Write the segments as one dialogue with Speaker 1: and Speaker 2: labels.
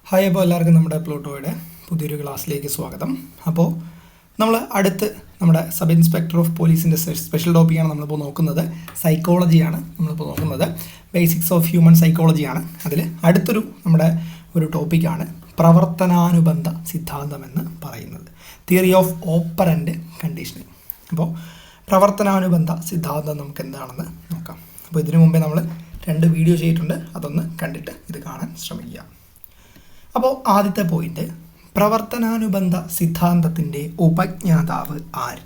Speaker 1: Hi, അപ്പോൾ എല്ലാവർക്കും നമ്മുടെ പ്ലൂട്ടോയുടെ പുതിയൊരു ക്ലാസ്സിലേക്ക് സ്വാഗതം. അപ്പോൾ നമ്മൾ നമ്മുടെ സബ് ഇൻസ്പെക്ടർ ഓഫ് പോലീസിൻ്റെ സ്പെഷ്യൽ ടോപ്പിക്കാണ് നമ്മളിപ്പോൾ നോക്കുന്നത്. സൈക്കോളജിയാണ് നമ്മളിപ്പോൾ നോക്കുന്നത്. ബേസിക്സ് ഓഫ് ഹ്യൂമൻ സൈക്കോളജിയാണ്. അതിൽ അടുത്തൊരു നമ്മുടെ ഒരു ടോപ്പിക്കാണ് പ്രവർത്തനാനുബന്ധ സിദ്ധാന്തം എന്ന് പറയുന്നത്, തിയറി ഓഫ് ഓപ്പറൻ്റ് കണ്ടീഷനിങ്. അപ്പോൾ പ്രവർത്തനാനുബന്ധ സിദ്ധാന്തം നമുക്ക് എന്താണെന്ന് നോക്കാം. അപ്പോൾ ഇതിനു മുമ്പേ നമ്മൾ 2 വീഡിയോ ചെയ്തിട്ടുണ്ട്, അതൊന്ന് കണ്ടിട്ട് ഇത് കാണാൻ ശ്രമിക്കുക. അപ്പോൾ ആദ്യത്തെ പോയിന്റ്, പ്രവർത്തനാനുബന്ധ സിദ്ധാന്തത്തിൻ്റെ ഉപജ്ഞാതാവ് ആര്?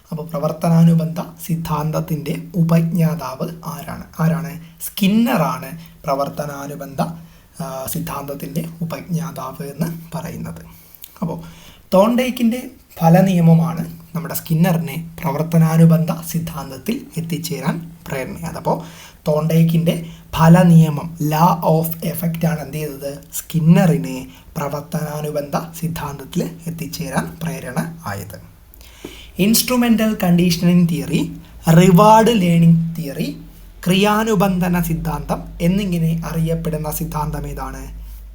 Speaker 1: അപ്പോൾ പ്രവർത്തനാനുബന്ധ സിദ്ധാന്തത്തിൻ്റെ ഉപജ്ഞാതാവ് ആരാണ്? സ്കിന്നറാണ് പ്രവർത്തനാനുബന്ധ സിദ്ധാന്തത്തിൻ്റെ ഉപജ്ഞാതാവ് എന്ന് പറയുന്നത്. അപ്പോൾ തോണ്ടേക്കിൻ്റെ ഫലനിയമമാണ് നമ്മുടെ സ്കിന്നറിനെ പ്രവർത്തനാനുബന്ധ സിദ്ധാന്തത്തിൽ എത്തിച്ചേരാൻ പ്രേരണയായത്. അപ്പോൾ തോണ്ടേക്കിൻ്റെ ഫലനിയമം, ലാ ഓഫ് എഫക്റ്റ് ആണ് എന്ത് ചെയ്തത്? സ്കിന്നറിനെ പ്രവർത്തനാനുബന്ധ സിദ്ധാന്തത്തിൽ എത്തിച്ചേരാൻ പ്രേരണ ആയത്. Instrumental conditioning theory, reward learning theory, ക്രിയാനുബന്ധന സിദ്ധാന്തം എന്നിങ്ങനെ അറിയപ്പെടുന്ന സിദ്ധാന്തം ഏതാണ്?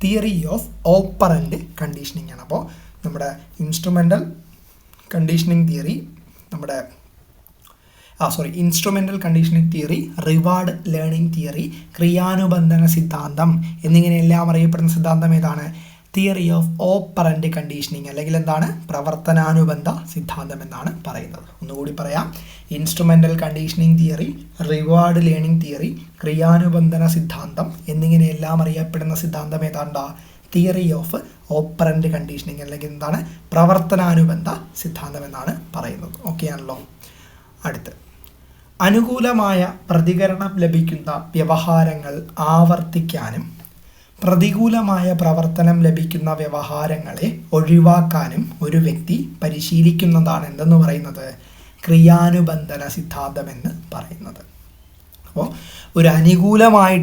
Speaker 1: തിയറി ഓഫ് ഓപ്പറൻ്റ് കണ്ടീഷനിങ് ആണ്. അപ്പോൾ നമ്മുടെ instrumental conditioning theory, instrumental conditioning theory, reward learning theory, ക്രിയാനുബന്ധന സിദ്ധാന്തം എന്നിങ്ങനെയെല്ലാം അറിയപ്പെടുന്ന സിദ്ധാന്തം ഏതാണ്? തിയറി ഓഫ് ഓപ്പറൻ്റ് കണ്ടീഷനിങ്, അല്ലെങ്കിൽ എന്താണ്? പ്രവർത്തനാനുബന്ധ സിദ്ധാന്തം എന്നാണ് പറയുന്നത്. ഒന്നുകൂടി പറയാം, instrumental conditioning theory, reward learning theory, ക്രിയാനുബന്ധന സിദ്ധാന്തം എന്നിങ്ങനെയെല്ലാം അറിയപ്പെടുന്ന സിദ്ധാന്തം ഏതാണ്ടാ? തിയറി ഓഫ് ഓപ്പറൻ്റ് കണ്ടീഷനിങ്, അല്ലെങ്കിൽ എന്താണ്? പ്രവർത്തനാനുബന്ധ സിദ്ധാന്തം എന്നാണ് പറയുന്നത്. ഓക്കെ ആണല്ലോ. അടുത്ത്, അനുകൂലമായ പ്രതികരണം ലഭിക്കുന്ന വ്യവഹാരങ്ങൾ ആവർത്തിക്കാനും പ്രതികൂലമായ പ്രവർത്തനം ലഭിക്കുന്ന വ്യവഹാരങ്ങളെ ഒഴിവാക്കാനും ഒരു വ്യക്തി പരിശീലിക്കുന്നതാണ് എന്തെന്ന് പറയുന്നത്? ക്രിയാനുബന്ധന സിദ്ധാന്തം എന്ന് പറയുന്നത്. അപ്പോൾ ഒരു അനുകൂലമായ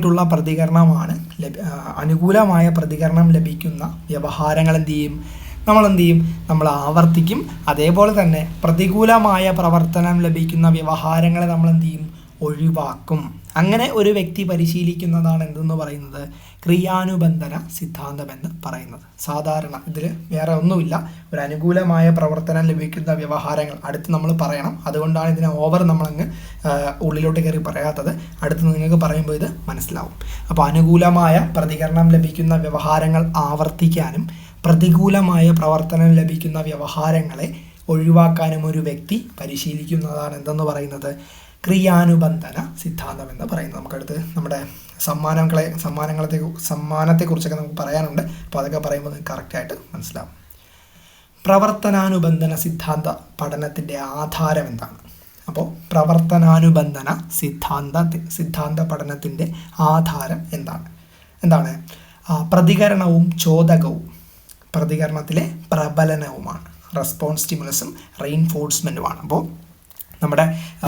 Speaker 1: പ്രതികരണം ലഭിക്കുന്ന വ്യവഹാരങ്ങൾ നമ്മൾ ആവർത്തിക്കും. അതേപോലെ തന്നെ പ്രതികൂലമായ പ്രവർത്തനം ലഭിക്കുന്ന വ്യവഹാരങ്ങളെ നമ്മൾ ഒഴിവാക്കും. അങ്ങനെ ഒരു വ്യക്തി പരിശീലിക്കുന്നതാണ് എന്തെന്ന് പറയുന്നത്? ക്രിയാനുബന്ധന സിദ്ധാന്തം എന്ന് പറയുന്നത്. സാധാരണ ഇതിൽ വേറെ ഒന്നുമില്ല, ഒരു അനുകൂലമായ പ്രവർത്തനം ലഭിക്കുന്ന വ്യവഹാരങ്ങൾ അടുത്ത് നമ്മൾ പറയണം. അതുകൊണ്ടാണ് ഇതിനെ ഓവർ നമ്മളങ്ങ് ഉള്ളിലോട്ട് കയറി പറയാത്തത്. അടുത്ത് നിങ്ങൾക്ക് പറയുമ്പോൾ ഇത് മനസ്സിലാവും. അപ്പോൾ അനുകൂലമായ പ്രതികരണം ലഭിക്കുന്ന വ്യവഹാരങ്ങൾ ആവർത്തിക്കാനും പ്രതികൂലമായ പ്രവർത്തനം ലഭിക്കുന്ന വ്യവഹാരങ്ങളെ ഒഴിവാക്കാനും ഒരു വ്യക്തി പരിശീലിക്കുന്നതാണ് എന്തെന്ന് പറയുന്നത്? ക്രിയാനുബന്ധന സിദ്ധാന്തം എന്ന് പറയുന്നത്. നമുക്കടുത്ത് നമ്മുടെ സമ്മാനത്തെക്കുറിച്ചൊക്കെ നമുക്ക് പറയാനുണ്ട്. അപ്പോൾ അതൊക്കെ പറയുമ്പോൾ നിങ്ങൾക്ക് കറക്റ്റായിട്ട് മനസ്സിലാവും. പ്രവർത്തനാനുബന്ധന സിദ്ധാന്ത പഠനത്തിൻ്റെ ആധാരം എന്താണ്? അപ്പോൾ പ്രവർത്തനാനുബന്ധന സിദ്ധാന്ത പഠനത്തിൻ്റെ ആധാരം എന്താണ്? പ്രതികരണവും ചോദകവും, പ്രതികരണത്തിലെ പ്രബലനവുമാണ്. റെസ്പോൺസ് സ്റ്റിമുലസും റെയിൻഫോഴ്സ്മെൻറ്റുമാണ്. അപ്പോൾ നമ്മുടെ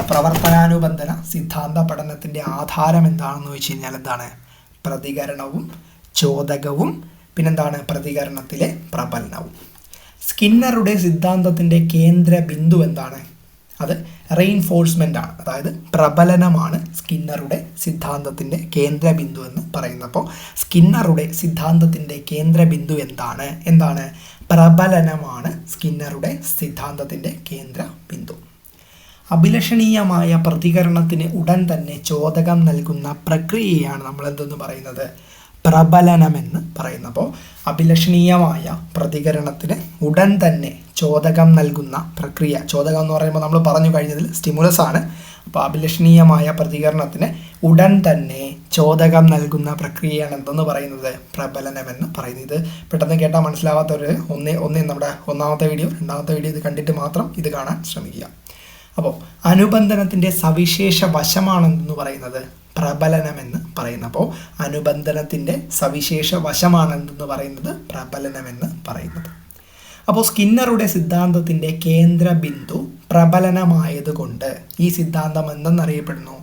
Speaker 1: പ്രവർത്തനാനുബന്ധന സിദ്ധാന്ത പഠനത്തിൻ്റെ ആധാരം എന്താണെന്ന് വെച്ച് കഴിഞ്ഞാൽ എന്താണ്? പ്രതികരണവും ചോദകവും, പിന്നെന്താണ്? പ്രതികരണത്തിലെ പ്രബലനവും. സ്കിന്നറുടെ സിദ്ധാന്തത്തിൻ്റെ കേന്ദ്ര ബിന്ദു എന്താണ്? അത് റെയിൻഫോഴ്സ്മെൻ്റ് ആണ്, അതായത് പ്രബലനമാണ് സ്കിന്നറുടെ സിദ്ധാന്തത്തിൻ്റെ കേന്ദ്ര ബിന്ദു എന്ന് പറയുന്നത്. അപ്പോൾ സ്കിന്നറുടെ സിദ്ധാന്തത്തിൻ്റെ കേന്ദ്ര ബിന്ദു എന്താണ്? പ്രബലനമാണ് സ്കിന്നറുടെ സിദ്ധാന്തത്തിൻ്റെ കേന്ദ്ര ബിന്ദു. അഭിലഷണീയമായ പ്രതികരണത്തിന് ഉടൻ തന്നെ ചോദകം നൽകുന്ന പ്രക്രിയയാണ് നമ്മൾ എന്തെന്ന് പറയുന്നത്? പ്രബലനമെന്ന് പറയുന്നത്. അപ്പോൾ അഭിലഷണീയമായ പ്രതികരണത്തിന് ഉടൻ തന്നെ ചോദകം നൽകുന്ന പ്രക്രിയ, ചോദകം എന്ന് പറയുമ്പോൾ നമ്മൾ പറഞ്ഞു കഴിഞ്ഞതിൽ സ്റ്റിമുലസ് ആണ്. അപ്പോൾ അഭിലഷണീയമായ പ്രതികരണത്തിന് ഉടൻ തന്നെ ചോദകം നൽകുന്ന പ്രക്രിയയാണ് എന്തെന്ന് പറയുന്നത്? പ്രബലനമെന്ന് പറയുന്നത്. ഇത് പെട്ടെന്ന് കേട്ടാൽ മനസ്സിലാവാത്തവർ നമ്മുടെ ഒന്നാമത്തെ വീഡിയോ, രണ്ടാമത്തെ വീഡിയോ ഇത് കണ്ടിട്ട് മാത്രം ഇത് കാണാൻ ശ്രമിക്കുക. അപ്പോൾ അനുബന്ധനത്തിൻ്റെ സവിശേഷ വശമാണെന്ന് പറയുന്നത് പ്രബലനമെന്ന് പറയുന്നത്. അപ്പോൾ അനുബന്ധനത്തിൻ്റെ സവിശേഷ വശമാണെന്ന് പറയുന്നത് പ്രബലനമെന്ന് പറയുന്നത്. അപ്പോൾ സ്കിന്നറുടെ സിദ്ധാന്തത്തിൻ്റെ കേന്ദ്ര ബിന്ദു പ്രബലനമായതുകൊണ്ട് ഈ സിദ്ധാന്തം എന്തെന്നറിയപ്പെടുന്നു?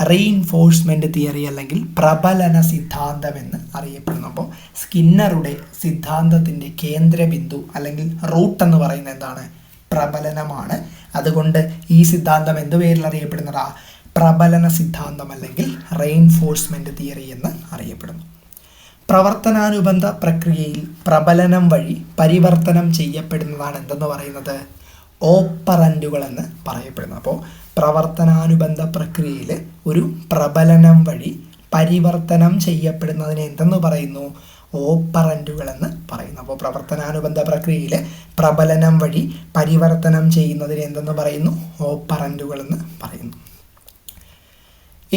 Speaker 1: റീഇൻഫോഴ്സ്മെൻറ്റ് തിയറി, അല്ലെങ്കിൽ പ്രബലന സിദ്ധാന്തം എന്ന് അറിയപ്പെടുന്നു. അപ്പോൾ സ്കിന്നറുടെ സിദ്ധാന്തത്തിൻ്റെ കേന്ദ്ര ബിന്ദു അല്ലെങ്കിൽ റൂട്ട് എന്ന് പറയുന്നത് എന്താണ്? പ്രബലനമാണ്. അതുകൊണ്ട് ഈ സിദ്ധാന്തം എന്ത് പേരിൽ അറിയപ്പെടുന്നതാ? പ്രബലന സിദ്ധാന്തം അല്ലെങ്കിൽ റെയിൻഫോഴ്സ്മെൻറ്റ് തിയറി എന്ന് അറിയപ്പെടുന്നു. പ്രവർത്തനാനുബന്ധ പ്രക്രിയയിൽ പ്രബലനം വഴി പരിവർത്തനം ചെയ്യപ്പെടുന്നതാണ് എന്തെന്ന് പറയുന്നത്? ഓപ്പറൻറ്റുകൾ എന്ന് പറയപ്പെടുന്നത്. അപ്പോൾ പ്രവർത്തനാനുബന്ധ പ്രക്രിയയിൽ ഒരു പ്രബലനം വഴി പരിവർത്തനം ചെയ്യപ്പെടുന്നതിനെ എന്തെന്ന് പറയുന്നു? ഓപ്പറൻറ്റുകൾ എന്ന് പറയുന്നു. അപ്പോൾ പ്രവർത്തനാനുബന്ധ പ്രക്രിയയിൽ പ്രബലനം വഴി പരിവർത്തനം ചെയ്യുന്നതിനെ എന്തെന്ന് പറയുന്നു? ഓപ്പറൻറ്റുകൾ എന്ന് പറയുന്നു.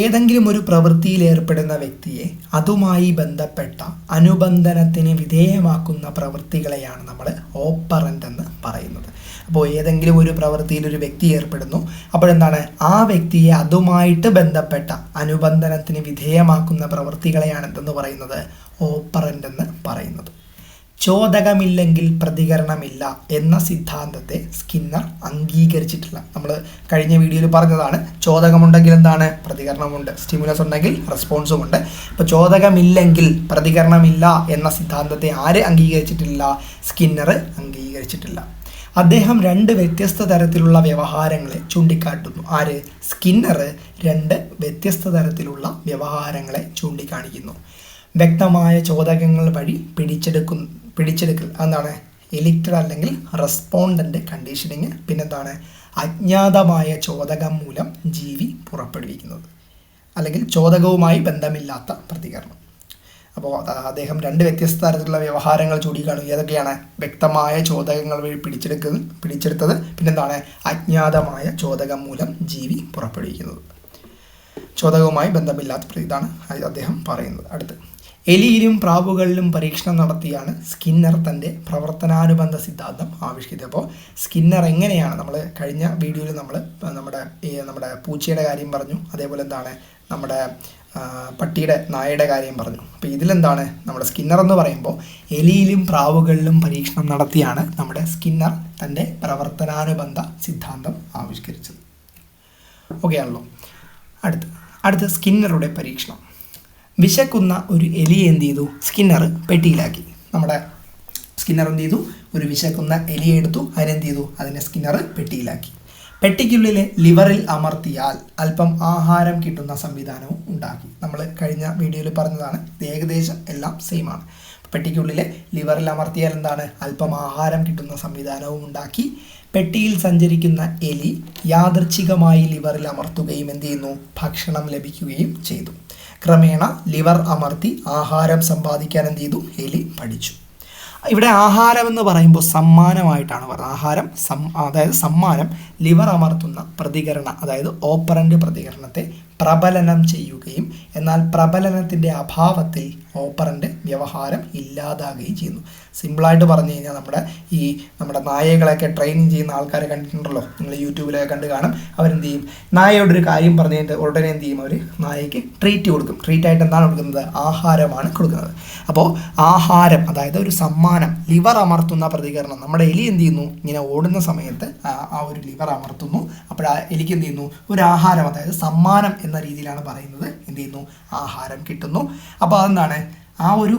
Speaker 1: ഏതെങ്കിലും ഒരു പ്രവൃത്തിയിൽ ഏർപ്പെടുന്ന വ്യക്തിയെ അതുമായി ബന്ധപ്പെട്ട അനുബന്ധനത്തിന് വിധേയമാക്കുന്ന പ്രവൃത്തികളെയാണ് നമ്മൾ ഓപ്പറൻ്റ് എന്ന് പറയുന്നത്. അപ്പോൾ ഏതെങ്കിലും ഒരു പ്രവൃത്തിയിൽ ഒരു വ്യക്തി ഏർപ്പെടുന്നു, അപ്പോഴെന്താണ്? ആ വ്യക്തിയെ അതുമായിട്ട് ബന്ധപ്പെട്ട അനുബന്ധനത്തിന് വിധേയമാക്കുന്ന പ്രവൃത്തികളെയാണ് എന്തെന്ന് പറയുന്നത്? ഓപ്പറൻ്റ് എന്ന് പറയുന്നത്. ചോദകമില്ലെങ്കിൽ പ്രതികരണമില്ല എന്ന സിദ്ധാന്തത്തെ സ്കിന്നർ അംഗീകരിച്ചിട്ടില്ല. നമ്മൾ കഴിഞ്ഞ വീഡിയോയിൽ പറഞ്ഞതാണ്, ചോദകമുണ്ടെങ്കിൽ എന്താണ്? പ്രതികരണമുണ്ട്. സ്റ്റിമുലസ് ഉണ്ടെങ്കിൽ റെസ്പോൺസും ഉണ്ട്. ഇപ്പോൾ ചോദകമില്ലെങ്കിൽ പ്രതികരണമില്ല എന്ന സിദ്ധാന്തത്തെ ആര് അംഗീകരിച്ചിട്ടില്ല? സ്കിന്നർ അംഗീകരിച്ചിട്ടില്ല. അദ്ദേഹം രണ്ട് വ്യത്യസ്ത തരത്തിലുള്ള വ്യവഹാരങ്ങളെ ചൂണ്ടിക്കാട്ടുന്നു. ആര്? സ്കിന്നർ രണ്ട് വ്യത്യസ്ത തരത്തിലുള്ള വ്യവഹാരങ്ങളെ ചൂണ്ടിക്കാണിക്കുന്നു. വ്യക്തമായ ചോദകങ്ങൾ വഴി പിടിച്ചെടുക്കൽ എന്താണ്? എലിക്റ്റഡ് അല്ലെങ്കിൽ റെസ്പോണ്ടൻ്റ് കണ്ടീഷനിങ്. പിന്നെന്താണ്? അജ്ഞാതമായ ചോദകം മൂലം ജീവി പുറപ്പെടുവിക്കുന്നത് അല്ലെങ്കിൽ ചോദകവുമായി ബന്ധമില്ലാത്ത പ്രതികരണം. അപ്പോൾ അദ്ദേഹം രണ്ട് വ്യത്യസ്ത തരത്തിലുള്ള വ്യവഹാരങ്ങൾ ചൂണ്ടിക്കാണും. ഏതൊക്കെയാണ്? വ്യക്തമായ ചോദകങ്ങൾ വഴി പിടിച്ചെടുത്തത്, പിന്നെന്താണ്? അജ്ഞാതമായ ചോദകം മൂലം ജീവി പുറപ്പെടുവിക്കുന്നത്. ചോദകവുമായി ബന്ധമില്ലാത്ത ഇതാണ് അദ്ദേഹം പറയുന്നത്. അടുത്ത്, എലിയിലും പ്രാവുകളിലും പരീക്ഷണം നടത്തിയാണ് സ്കിന്നർ തൻ്റെ പ്രവർത്തനാനുബന്ധ സിദ്ധാന്തം ആവിഷ്കരിച്ചത്. അപ്പോൾ സ്കിന്നർ എങ്ങനെയാണ്, നമ്മൾ കഴിഞ്ഞ വീഡിയോയിൽ നമ്മൾ നമ്മുടെ പൂച്ചയുടെ കാര്യം പറഞ്ഞു, അതേപോലെ എന്താണ് നമ്മുടെ പട്ടിയുടെ നായയുടെ കാര്യം പറഞ്ഞു. അപ്പോൾ ഇതിലെന്താണ് നമ്മുടെ സ്കിന്നർ എന്ന് പറയുമ്പോൾ എലിയിലും പ്രാവുകളിലും പരീക്ഷണം നടത്തിയാണ് നമ്മുടെ സ്കിന്നർ തൻ്റെ പ്രവർത്തനാനുബന്ധ സിദ്ധാന്തം ആവിഷ്കരിച്ചത്. ഓക്കെ ആണല്ലോ. അടുത്ത് സ്കിന്നറുടെ പരീക്ഷണം. വിശക്കുന്ന ഒരു എലിയെ എന്ത് ചെയ്തു? സ്കിന്നർ പെട്ടിയിലാക്കി. നമ്മുടെ സ്കിന്നർ എന്ത് ചെയ്തു? ഒരു വിശക്കുന്ന എലിയെ എടുത്തു, അതിനെന്ത് ചെയ്തു? അതിനെ സ്കിന്നർ പെട്ടിയിലാക്കി. പെട്ടിക്കുള്ളിലെ ലിവറിൽ അമർത്തിയാൽ അല്പം ആഹാരം കിട്ടുന്ന സംവിധാനവും ഉണ്ടാക്കി. നമ്മൾ കഴിഞ്ഞ വീഡിയോയിൽ പറഞ്ഞതാണ്, ഇത് ഏകദേശം എല്ലാം സെയിം ആണ്. പെട്ടിക്കുള്ളിലെ ലിവറിൽ അമർത്തിയാൽ എന്താണ്? അല്പം ആഹാരം കിട്ടുന്ന സംവിധാനവും ഉണ്ടാക്കി. പെട്ടിയിൽ സഞ്ചരിക്കുന്ന എലി യാദൃച്ഛികമായി ലിവറിൽ അമർത്തുകയും എന്ത് ചെയ്യുന്നു? ഭക്ഷണം ലഭിക്കുകയും ചെയ്തു. ക്രമേണ ലിവർ അമർത്തി ആഹാരം സമ്പാദിക്കാൻ എന്ത് ചെയ്തു? എലി പഠിച്ചു. ഇവിടെ ആഹാരം എന്ന് പറയുമ്പോൾ സമ്മാനമായിട്ടാണ് പറയുന്നത്. ആഹാരം അതായത് സമ്മാനം ലിവർ അമർത്തുന്ന പ്രതികരണം, അതായത് ഓപ്പറൻ്റ് പ്രതികരണത്തെ പ്രബലനം ചെയ്യുകയും എന്നാൽ പ്രബലനത്തിൻ്റെ അഭാവത്തിൽ ഓപ്പറൻ്റ് വ്യവഹാരം ഇല്ലാതാകുകയും ചെയ്യുന്നു. സിമ്പിളായിട്ട് പറഞ്ഞു കഴിഞ്ഞാൽ നമ്മുടെ നായകളൊക്കെ ട്രെയിനിങ് ചെയ്യുന്ന ആൾക്കാരെ കണ്ടിട്ടുണ്ടല്ലോ, നിങ്ങൾ യൂട്യൂബിലൊക്കെ കണ്ട് കാണും. അവരെന്ത് ചെയ്യും? നായയോടൊരു കാര്യം പറഞ്ഞു കഴിഞ്ഞിട്ട് ഉടനെ എന്ത് ചെയ്യും? അവർ നായയ്ക്ക് ട്രീറ്റ് കൊടുക്കും. ട്രീറ്റായിട്ട് എന്താണ് കൊടുക്കുന്നത്? ആഹാരമാണ് കൊടുക്കുന്നത്. അപ്പോൾ ആഹാരം, അതായത് ഒരു സമ്മാനം, ലിവർ അമർത്തുന്ന പ്രതികരണം. നമ്മുടെ എലി എന്ത് ചെയ്യുന്നു? ഇങ്ങനെ ഓടുന്ന സമയത്ത് ആ ഒരു ലിവർ അമർത്തുന്നു. അപ്പോൾ ആ എലിക്ക് എന്ത് ചെയ്യുന്നു? ഒരു ആഹാരം, അതായത് സമ്മാനം എന്ന രീതിയിലാണ് പറയുന്നത്. എന്ത് ചെയ്യുന്നു? ആഹാരം കിട്ടുന്നു. അപ്പോൾ അതെന്താണ്? ആ ഒരു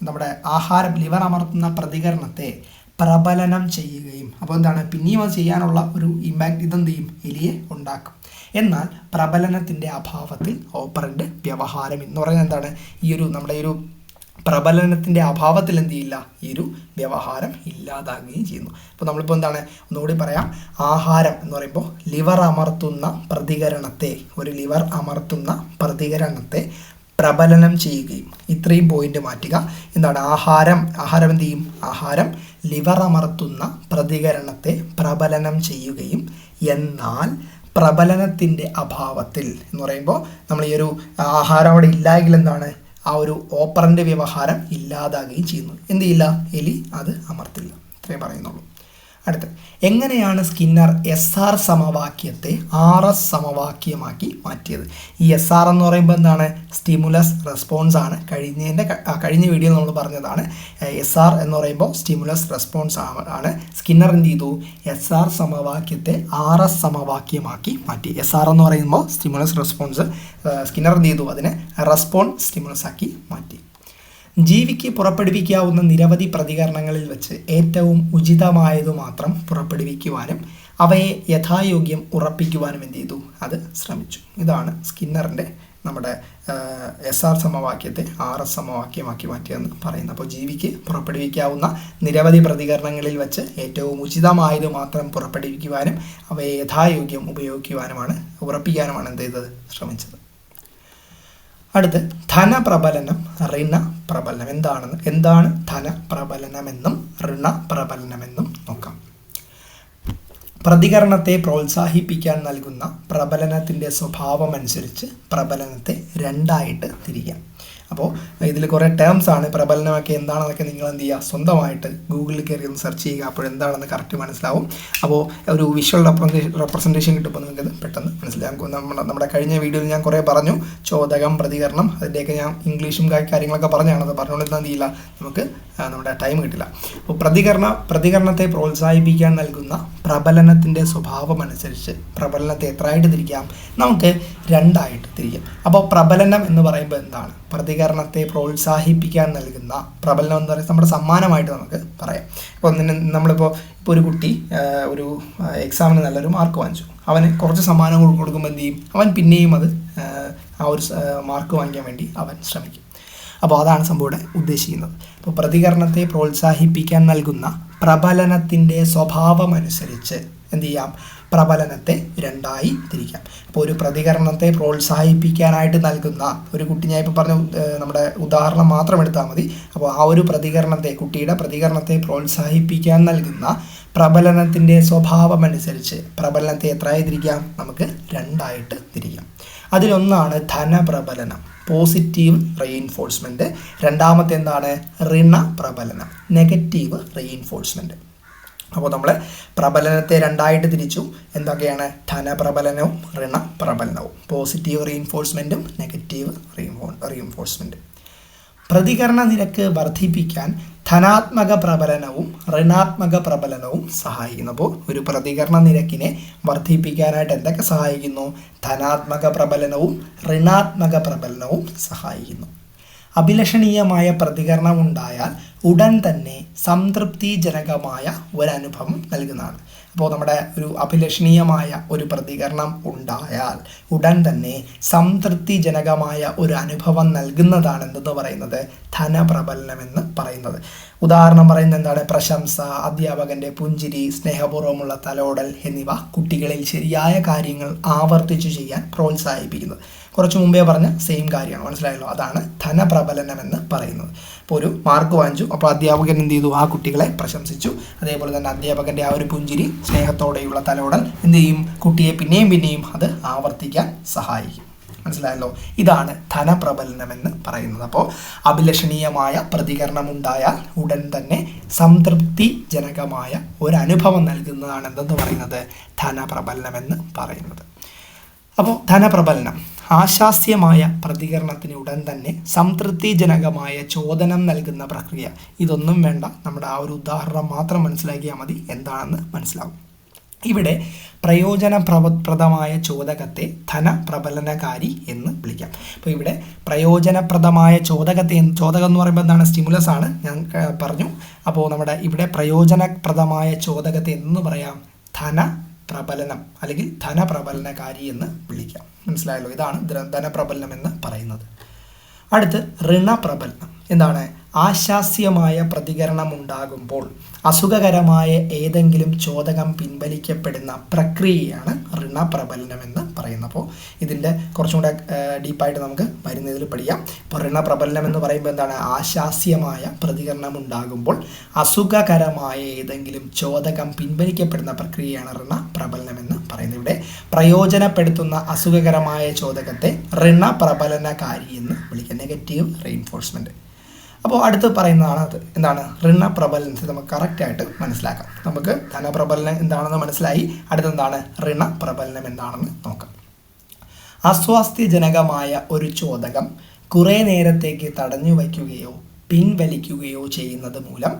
Speaker 1: നമ്മുടെ ആഹാരം ലിവർ അമർത്തുന്ന പ്രതികരണത്തെ പ്രബലനം ചെയ്യുകയും, അപ്പോൾ എന്താണ്? പിന്നെയും അത് ചെയ്യാനുള്ള ഒരു ഇമ്പാക്റ്റ് ഇതെന്ത് ചെയ്യും? എലിയെ ഉണ്ടാക്കും. എന്നാൽ പ്രബലനത്തിൻ്റെ അഭാവത്തിൽ ഓപ്പറൻ്റ് വ്യവഹാരം എന്ന് പറയുന്നത് എന്താണ്? നമ്മുടെ ഒരു പ്രബലനത്തിൻ്റെ അഭാവത്തിൽ എന്ത് ചെയ്യില്ല? ഈ ഒരു വ്യവഹാരം ഇല്ലാതാകുകയും ചെയ്യുന്നു. അപ്പോൾ നമ്മളിപ്പോൾ എന്താണ്? ഒന്നുകൂടി പറയാം. ആഹാരം എന്ന് പറയുമ്പോൾ ലിവർ അമർത്തുന്ന പ്രതികരണത്തെ പ്രബലനം ചെയ്യുകയും, ഇത്രയും പോയിന്റ് മാറ്റുക. എന്താണ്? ആഹാരം എന്ത് ചെയ്യും? ആഹാരം ലിവർ അമർത്തുന്ന പ്രതികരണത്തെ പ്രബലനം ചെയ്യുകയും എന്നാൽ പ്രബലനത്തിൻ്റെ അഭാവത്തിൽ എന്ന് പറയുമ്പോൾ നമ്മൾ ഈ ഒരു ആഹാരം അവിടെ ഇല്ലായെങ്കിൽ എന്താണ്? ആ ഒരു ഓപ്പറൻ്റ് വ്യവഹാരം ഇല്ലാതാകുകയും ചെയ്യുന്നു. എന്ത് ചെയ്യില്ല? എലി അത് അമർത്തില്ല. ഇത്രേ പറയുന്നുള്ളൂ. അടുത്ത്, എങ്ങനെയാണ് സ്കിന്നർ SR സമവാക്യത്തെ RS സമവാക്യമാക്കി മാറ്റിയത്? ഈ SR എന്ന് പറയുമ്പോൾ എന്താണ്? സ്റ്റിമുലസ് റെസ്പോൺസ് ആണ്. കഴിഞ്ഞ വീഡിയോയിൽ നമ്മൾ പറഞ്ഞതാണ്. SR എന്ന് പറയുമ്പോൾ സ്റ്റിമുലസ് റെസ്പോൺസ് ആണ്. സ്കിന്നർ എന്ത് ചെയ്തു? SR സമവാക്യത്തെ RS സമവാക്യമാക്കി മാറ്റി. SR എന്ന് പറയുമ്പോൾ സ്റ്റിമുലസ് റെസ്പോൺസ്, സ്കിന്നർ എന്ത് ചെയ്തു? അതിനെ റെസ്പോൺസ് സ്റ്റിമുലസ് ആക്കി മാറ്റി. ജീവിക്ക് പുറപ്പെടുവിക്കാവുന്ന നിരവധി പ്രതികരണങ്ങളിൽ വെച്ച് ഏറ്റവും ഉചിതമായതു മാത്രം പുറപ്പെടുവിക്കുവാനും അവയെ യഥായോഗ്യം ഉറപ്പിക്കുവാനും എന്ത് ചെയ്തു? അത് ശ്രമിച്ചു. ഇതാണ് സ്കിന്നറിൻ്റെ നമ്മുടെ SR സമവാക്യത്തെ RS സമവാക്യമാക്കി മാറ്റിയെന്ന് പറയുന്നത്. അപ്പോൾ ജീവിക്ക് പുറപ്പെടുവിക്കാവുന്ന നിരവധി പ്രതികരണങ്ങളിൽ വെച്ച് ഏറ്റവും ഉചിതമായത് മാത്രം പുറപ്പെടുവിക്കുവാനും അവയെ യഥായോഗ്യം ഉറപ്പിക്കാനുമാണ് എന്ത് ചെയ്തത്, ശ്രമിച്ചത്. അടുത്ത് ധനപ്രബലനം, ഋണപ്രബലനം. എന്താണ് ധനപ്രബലനമെന്നും ഋണപ്രബലനമെന്നും നോക്കാം. പ്രതികരണത്തെ പ്രോത്സാഹിപ്പിക്കാൻ നൽകുന്ന പ്രബലനത്തിൻ്റെ സ്വഭാവമനുസരിച്ച് പ്രബലനത്തെ രണ്ടായിട്ട് തിരിക്കാം. അപ്പോൾ ഇതിൽ കുറേ ടേംസ് ആണ്. പ്രബലനമൊക്കെ എന്താണെന്നൊക്കെ നിങ്ങൾ എന്ത് ചെയ്യുക, സ്വന്തമായിട്ട് ഗൂഗിളിൽ കയറി ഒന്ന് സെർച്ച് ചെയ്യുക. അപ്പോഴെന്താണെന്ന് കറക്റ്റ് മനസ്സിലാവും. അപ്പോൾ ഒരു വിഷ്വൽ റെപ്രസെൻറ്റേഷൻ കിട്ടുമ്പോൾ നിങ്ങൾക്ക് പെട്ടെന്ന് മനസ്സിലാകും. നമ്മുടെ കഴിഞ്ഞ വീഡിയോയിൽ ഞാൻ കുറേ പറഞ്ഞു, ചോദകം, പ്രതികരണം, അതിൻ്റെയൊക്കെ ഞാൻ ഇംഗ്ലീഷും കാര്യങ്ങളൊക്കെ പറഞ്ഞാണ്. അത് പറഞ്ഞുകൊണ്ട് എന്ത് ചെയ്യില്ല, നമുക്ക് നമ്മുടെ ടൈം കിട്ടില്ല. അപ്പോൾ പ്രതികരണത്തെ പ്രോത്സാഹിപ്പിക്കാൻ നൽകുന്ന പ്രബലനത്തിൻ്റെ സ്വഭാവമനുസരിച്ച് പ്രബലനത്തെ എത്രയായിട്ട് തിരിക്കാം, നമുക്ക് രണ്ടായിട്ട് തിരിക്കാം. അപ്പോൾ പ്രബലനം എന്ന് പറയുമ്പോൾ എന്താണ്? പ്രതികരണത്തെ പ്രോത്സാഹിപ്പിക്കാൻ നൽകുന്ന പ്രബലനം എന്ന് പറയുന്നത് നമ്മുടെ സമ്മാനമായിട്ട് നമുക്ക് പറയാം. ഇപ്പോൾ നമ്മളിപ്പോൾ ഒരു കുട്ടി ഒരു എക്സാമിന് നല്ലൊരു മാർക്ക് വാങ്ങിച്ചു, അവന് കുറച്ച് സമ്മാനം കൊടുക്കുമ്പോൾ എന്ത് ചെയ്യും, അവൻ പിന്നെയും അത് ആ ഒരു മാർക്ക് വാങ്ങിക്കാൻ വേണ്ടി അവൻ ശ്രമിക്കും. അപ്പോൾ അതാണ് സംഭവം ഇവിടെ ഉദ്ദേശിക്കുന്നത്. അപ്പോൾ പ്രതികരണത്തെ പ്രോത്സാഹിപ്പിക്കാൻ നൽകുന്ന പ്രബലനത്തിൻ്റെ സ്വഭാവമനുസരിച്ച് എന്ത് ചെയ്യാം, പ്രബലനത്തെ രണ്ടായി തിരിക്കാം. അപ്പോൾ ഒരു പ്രതികരണത്തെ പ്രോത്സാഹിപ്പിക്കാനായിട്ട് നൽകുന്ന ഒരു കുട്ടി, ഞാൻ ഇപ്പോൾ പറഞ്ഞ നമ്മുടെ ഉദാഹരണം മാത്രം എടുത്താൽ മതി. അപ്പോൾ ആ ഒരു കുട്ടിയുടെ പ്രതികരണത്തെ പ്രോത്സാഹിപ്പിക്കാൻ നൽകുന്ന പ്രബലനത്തിൻ്റെ സ്വഭാവമനുസരിച്ച് പ്രബലനത്തെ എത്രയായി തിരിക്കാം, നമുക്ക് രണ്ടായിട്ട് തിരിക്കാം. അതിലൊന്നാണ് ധനപ്രബലനം, പോസിറ്റീവ് റീഇൻഫോഴ്സ്മെൻറ്റ്. രണ്ടാമത്തെ എന്താണ്, ഋണപ്രബലനം, നെഗറ്റീവ് റീഇൻഫോഴ്സ്മെൻറ്റ്. അപ്പോൾ നമ്മൾ പ്രബലനത്തെ രണ്ടായിട്ട് തിരിച്ചു. എന്തൊക്കെയാണ്? ധനപ്രബലനവും ഋണപ്രബലനവും, പോസിറ്റീവ് റീഇൻഫോഴ്സ്മെൻറ്റും നെഗറ്റീവ് റീഇൻഫോഴ്സ്മെൻറ്റും. പ്രതികരണ നിരക്ക് വർദ്ധിപ്പിക്കാൻ ധനാത്മക പ്രബലനവും ഋണാത്മക പ്രബലനവും സഹായിക്കുന്നു. അപ്പോൾ ഒരു പ്രതികരണ നിരക്കിനെ വർദ്ധിപ്പിക്കാനായിട്ട് എന്തൊക്കെ സഹായിക്കുന്നു? ധനാത്മക പ്രബലനവും ഋണാത്മക പ്രബലനവും സഹായിക്കുന്നു. അഭിലഷണീയമായ പ്രതികരണം ഉണ്ടായാൽ ഉടൻ തന്നെ സംതൃപ്തിജനകമായ ഒരനുഭവം നൽകുന്നതാണ്. അപ്പോൾ നമ്മുടെ ഒരു അഭിലഷണീയമായ ഒരു പ്രതികരണം ഉണ്ടായാൽ ഉടൻ തന്നെ സംതൃപ്തിജനകമായ ഒരു അനുഭവം നൽകുന്നതാണ് എന്തെന്ന് പറയുന്നത്, ധനപ്രബലനം എന്ന് പറയുന്നത്. ഉദാഹരണം പറയുന്നത് എന്താണ്? പ്രശംസ, അധ്യാപകൻ്റെ പുഞ്ചിരി, സ്നേഹപൂർവ്വമുള്ള തലോടൽ എന്നിവ കുട്ടികളിൽ ശരിയായ കാര്യങ്ങൾ ആവർത്തിച്ചു ചെയ്യാൻ പ്രോത്സാഹിപ്പിക്കുന്നത്. കുറച്ച് മുമ്പേ പറഞ്ഞ സെയിം കാര്യമാണ്, മനസ്സിലായല്ലോ? അതാണ് ധനപ്രബലനം എന്ന് പറയുന്നത്. അപ്പോൾ ഒരു മാർക്ക് വാങ്ങിച്ചു, അപ്പോൾ അധ്യാപകൻ എന്ത് ചെയ്തു, ആ കുട്ടികളെ പ്രശംസിച്ചു. അതേപോലെ തന്നെ അധ്യാപകൻ്റെ ആ ഒരു പുഞ്ചിരി, സ്നേഹത്തോടെയുള്ള തലോടൽ എന്ത് ചെയ്യും, കുട്ടിയെ പിന്നെയും അത് ആവർത്തിക്കാൻ സഹായിക്കും. മനസ്സിലായല്ലോ? ഇതാണ് ധനപ്രബലനം എന്ന് പറയുന്നത്. അപ്പോൾ അഭിലഷണീയമായ പ്രതികരണം ഉണ്ടായാൽ ഉടൻ തന്നെ സംതൃപ്തിജനകമായ ഒരനുഭവം നൽകുന്നതാണ് എന്തെന്ന് പറയുന്നത്, ധനപ്രബലനം എന്ന് പറയുന്നത്. അപ്പോൾ ധനപ്രബലനം ആശാസ്യമായ പ്രതികരണത്തിന് ഉടൻ തന്നെ സംതൃപ്തിജനകമായ ചോദനം നൽകുന്ന പ്രക്രിയ. ഇതൊന്നും വേണ്ട, നമ്മുടെ ആ ഒരു ഉദാഹരണം മാത്രം മനസ്സിലാക്കിയാൽ മതി, എന്താണെന്ന് മനസ്സിലാവും. ഇവിടെ പ്രയോജനപ്രദമായ ചോദകത്തെ ധനപ്രബലനകാരി എന്ന് വിളിക്കാം. അപ്പോൾ ഇവിടെ പ്രയോജനപ്രദമായ ചോദകം എന്ന് പറയുമ്പോൾ എന്താണ്, സ്റ്റിമുലസ് ആണ്, ഞാൻ പറഞ്ഞു. അപ്പോൾ നമ്മുടെ ഇവിടെ പ്രയോജനപ്രദമായ ചോദകത്തെ എന്ന് പറയാം, ധനപ്രബലനം അല്ലെങ്കിൽ ധനപ്രബലനകാരി എന്ന് വിളിക്കാം. മനസ്സിലായല്ലോ? ഇതാണ് ധനപ്രബലനം എന്ന് പറയുന്നത്. അടുത്ത് ഋണപ്രബലനം. എന്താണ്? ആശാസ്യമായ പ്രതികരണം ഉണ്ടാകുമ്പോൾ അസുഖകരമായ ഏതെങ്കിലും ചോദകം പിൻവലിക്കപ്പെടുന്ന പ്രക്രിയയാണ് ഋണപ്രബലനം എന്ന് പറയുന്നത്. അപ്പോൾ ഇതിൻ്റെ കുറച്ചും കൂടെ ഡീപ്പായിട്ട് നമുക്ക് വരുന്നതിൽ പഠിക്കാം. ഇപ്പോൾ ഋണപ്രബലനം എന്ന് പറയുമ്പോൾ എന്താണ്? ആശാസ്യമായ പ്രതികരണം ഉണ്ടാകുമ്പോൾ അസുഖകരമായ ഏതെങ്കിലും ചോദകം പിൻവലിക്കപ്പെടുന്ന പ്രക്രിയയാണ് ഋണപ്രബലനം എന്ന് പറയുന്നത്. ഇവിടെ പ്രയോജനപ്പെടുത്തുന്ന അസുഖകരമായ ചോദകത്തെ ഋണപ്രബലനകാരി എന്ന് വിളിക്കുക, നെഗറ്റീവ് റീഇൻഫോഴ്സ്മെൻറ്റ്. അപ്പോൾ അടുത്ത് പറയുന്നതാണ് അത് എന്താണ്, ഋണപ്രബലനത്തെ നമുക്ക് കറക്റ്റായിട്ട് മനസ്സിലാക്കാം. നമുക്ക് ധനപ്രബലനം എന്താണെന്ന് മനസ്സിലായി, അടുത്തെന്താണ് ഋണപ്രബലനം എന്താണെന്ന് നോക്കാം. അസ്വാസ്ഥ്യജനകമായ ഒരു ചോദകം കുറേ നേരത്തേക്ക് തടഞ്ഞു വയ്ക്കുകയോ പിൻവലിക്കുകയോ ചെയ്യുന്നത് മൂലം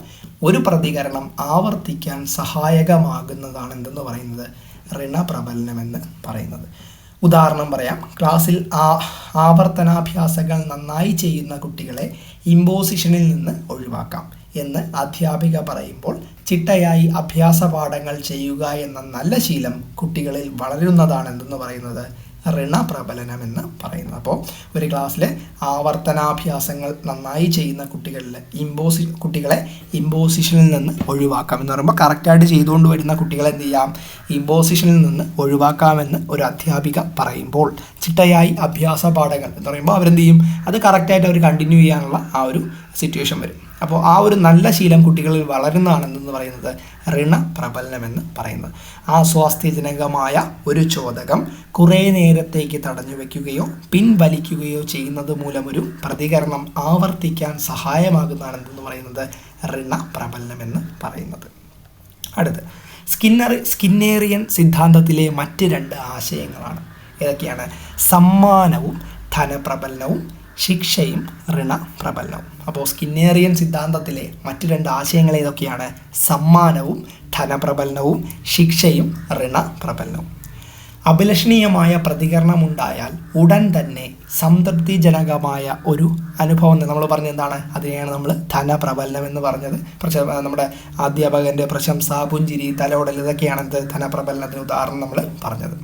Speaker 1: ഒരു പ്രതികരണം ആവർത്തിക്കാൻ സഹായകമാകുന്നതാണ് എന്തെന്ന് പറയുന്നത്, ഋണപ്രബലനം എന്ന് പറയുന്നത്. ഉദാഹരണം പറയാം. ക്ലാസ്സിൽ ആവർത്തനാഭ്യാസങ്ങൾ നന്നായി ചെയ്യുന്ന കുട്ടികളെ ഇമ്പോസിഷനിൽ നിന്ന് ഒഴിവാക്കാം എന്ന് അധ്യാപിക പറയുമ്പോൾ ചിട്ടയായി അഭ്യാസ പാഠങ്ങൾ ചെയ്യുക എന്ന നല്ല ശീലം കുട്ടികളിൽ വളരുന്നതാണ് എന്തെന്ന് പറയുന്നത്, ഋണപ്രബലനം എന്ന് പറയുന്നത്. അപ്പോൾ ഒരു ക്ലാസ്സിൽ ആവർത്തനാഭ്യാസങ്ങൾ നന്നായി ചെയ്യുന്ന കുട്ടികളെ ഇമ്പോസിഷനിൽ നിന്ന് ഒഴിവാക്കാം എന്ന് പറയുമ്പോൾ കറക്റ്റായിട്ട് ചെയ്തുകൊണ്ട് വരുന്ന കുട്ടികളെ എന്ത് ചെയ്യാം, ഇമ്പോസിഷനിൽ നിന്ന് ഒഴിവാക്കാമെന്ന് ഒരു അധ്യാപിക പറയുമ്പോൾ ചിട്ടയായി അഭ്യാസ പാഠങ്ങൾ എന്ന് പറയുമ്പോൾ അവരെന്ത് ചെയ്യും, അത് കറക്റ്റായിട്ട് അവർ കണ്ടിന്യൂ ചെയ്യാനുള്ള ആ ഒരു സിറ്റുവേഷൻ വരും. അപ്പോൾ ആ ഒരു നല്ല ശീലം കുട്ടികളിൽ വളരുന്നതാണെന്ന് പറയുന്നത് ഋണപ്രബലനം എന്ന് പറയുന്നത്. ആസ്വാസ്ഥ്യജനകമായ ഒരു ചോദകം കുറേ നേരത്തേക്ക് തടഞ്ഞു വയ്ക്കുകയോ പിൻവലിക്കുകയോ ചെയ്യുന്നത് മൂലം ഒരു പ്രതികരണം ആവർത്തിക്കാൻ സഹായമാകുന്നതാണെന്ന് പറയുന്നത് ഋണപ്രബലനം എന്ന് പറയുന്നത്. അടുത്ത് സ്കിന്നേറിയൻ സിദ്ധാന്തത്തിലെ മറ്റ് 2 ആശയങ്ങളാണ്. ഏതൊക്കെയാണ്? സമ്മാനവും ധനപ്രബലനവും, ശിക്ഷയും ഋണപ്രബലനവും. അപ്പോൾ സ്കിന്നേറിയൻ സിദ്ധാന്തത്തിലെ മറ്റ് 2 ആശയങ്ങൾ ഏതൊക്കെയാണ്? സമ്മാനവും ധനപ്രബലനവും, ശിക്ഷയും ഋണപ്രബലനവും. അഭിലഷണീയമായ പ്രതികരണമുണ്ടായാൽ ഉടൻ തന്നെ സംതൃപ്തിജനകമായ ഒരു അനുഭവം നമ്മൾ പറഞ്ഞത് എന്താണ്? അതിനെയാണ് നമ്മൾ ധനപ്രബലനം എന്ന് പറഞ്ഞത്. നമ്മുടെ അധ്യാപകൻ്റെ പ്രശംസ, പുഞ്ചിരി, തലോടൽ, ഇതൊക്കെയാണ് ധനപ്രബലനത്തിന് ഉദാഹരണം നമ്മൾ പറഞ്ഞത്.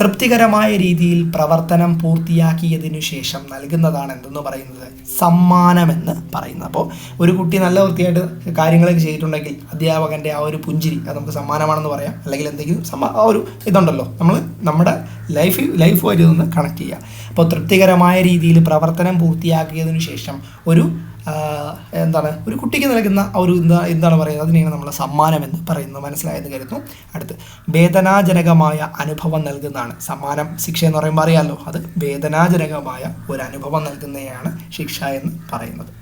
Speaker 1: തൃപ്തികരമായ രീതിയിൽ പ്രവർത്തനം പൂർത്തിയാക്കിയതിനു ശേഷം നൽകുന്നതാണ് എന്തെന്ന് പറയുന്നത്? സമ്മാനമെന്ന് പറയുന്നത്. അപ്പോൾ ഒരു കുട്ടി നല്ല വൃത്തിയായിട്ട് കാര്യങ്ങളൊക്കെ ചെയ്തിട്ടുണ്ടെങ്കിൽ അധ്യാപകൻ്റെ ആ ഒരു പുഞ്ചിരി അത് നമുക്ക് സമ്മാനമാണെന്ന് പറയാം. അല്ലെങ്കിൽ എന്തെങ്കിലും ആ ഒരു ഇതുണ്ടല്ലോ, നമ്മൾ നമ്മുടെ ലൈഫുമായിട്ട് ഇതൊന്ന് കണക്ട് ചെയ്യുക. അപ്പോൾ തൃപ്തികരമായ രീതിയിൽ പ്രവർത്തനം പൂർത്തിയാക്കിയതിനു ശേഷം ഒരു കുട്ടിക്ക് നൽകുന്ന ഒരു എന്താണ് പറയുന്നത്, അതിനെയാണ് നമ്മൾ സമ്മാനം എന്ന് പറയുന്നത്. മനസ്സിലായെന്ന് കരുതുന്നു. അടുത്ത് വേദനാജനകമായ അനുഭവം നൽകുന്നതാണ് സമ്മാനം. ശിക്ഷ എന്ന് പറയുമ്പോൾ അറിയാമല്ലോ, അത് വേദനാജനകമായ ഒരു അനുഭവം നൽകുന്നതാണ് ശിക്ഷ എന്ന് പറയുന്നത്.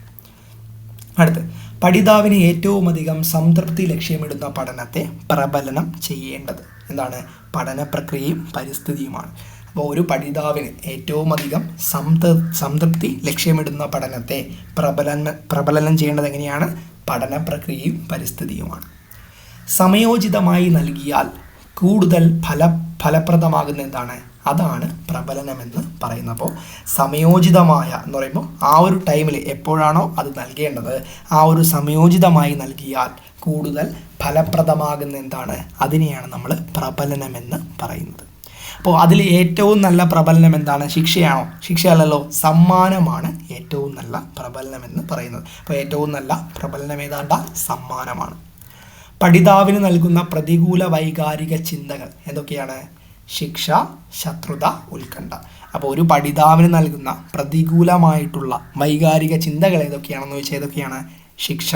Speaker 1: അടുത്ത് പഠിതാവിന് ഏറ്റവും അധികം സംതൃപ്തി ലക്ഷ്യമിടുന്ന പഠനത്തെ പ്രബലനം ചെയ്യേണ്ടത് എന്താണ്? പഠന പ്രക്രിയയും പരിസ്ഥിതിയുമാണ്. അപ്പോൾ ഒരു പഠിതാവിന് ഏറ്റവും അധികം സംതൃപ്തി ലക്ഷ്യമിടുന്ന പഠനത്തെ പ്രബലനം ചെയ്യേണ്ടത് എങ്ങനെയാണ്? പഠന പ്രക്രിയയും പരിസ്ഥിതിയുമാണ്. സമയോചിതമായി നൽകിയാൽ കൂടുതൽ ഫലപ്രദമാകുന്ന എന്താണ്? അതാണ് പ്രബലനമെന്ന് പറയുന്നത്. അപ്പോൾ സമയോചിതമായ എന്ന് പറയുമ്പോൾ ആ ഒരു ടൈമിൽ എപ്പോഴാണോ അത് നൽകേണ്ടത് ആ ഒരു സമയോചിതമായി നൽകിയാൽ കൂടുതൽ ഫലപ്രദമാകുന്ന എന്താണ്? അതിനെയാണ് നമ്മൾ പ്രബലനമെന്ന് പറയുന്നത്. അപ്പോൾ അതിൽ ഏറ്റവും നല്ല പ്രബലനം എന്താണ്? ശിക്ഷയാണോ? ശിക്ഷയല്ലല്ലോ, സമ്മാനമാണ് ഏറ്റവും നല്ല പ്രബലനം എന്ന് പറയുന്നത്. അപ്പോൾ ഏറ്റവും നല്ല പ്രബലനം ഏതാണ്ട സമ്മാനമാണ്. പഠിതാവിന് നൽകുന്ന പ്രതികൂല വൈകാരിക ചിന്തകൾ എന്തൊക്കെയാണ്? ശിക്ഷ, ശത്രുത, ഉത്കണ്ഠ. അപ്പോൾ ഒരു പഠിതാവിന് നൽകുന്ന പ്രതികൂലമായിട്ടുള്ള വൈകാരിക ചിന്തകൾ ഏതൊക്കെയാണെന്ന് ചോദിച്ചാൽ ഏതൊക്കെയാണ്? ശിക്ഷ,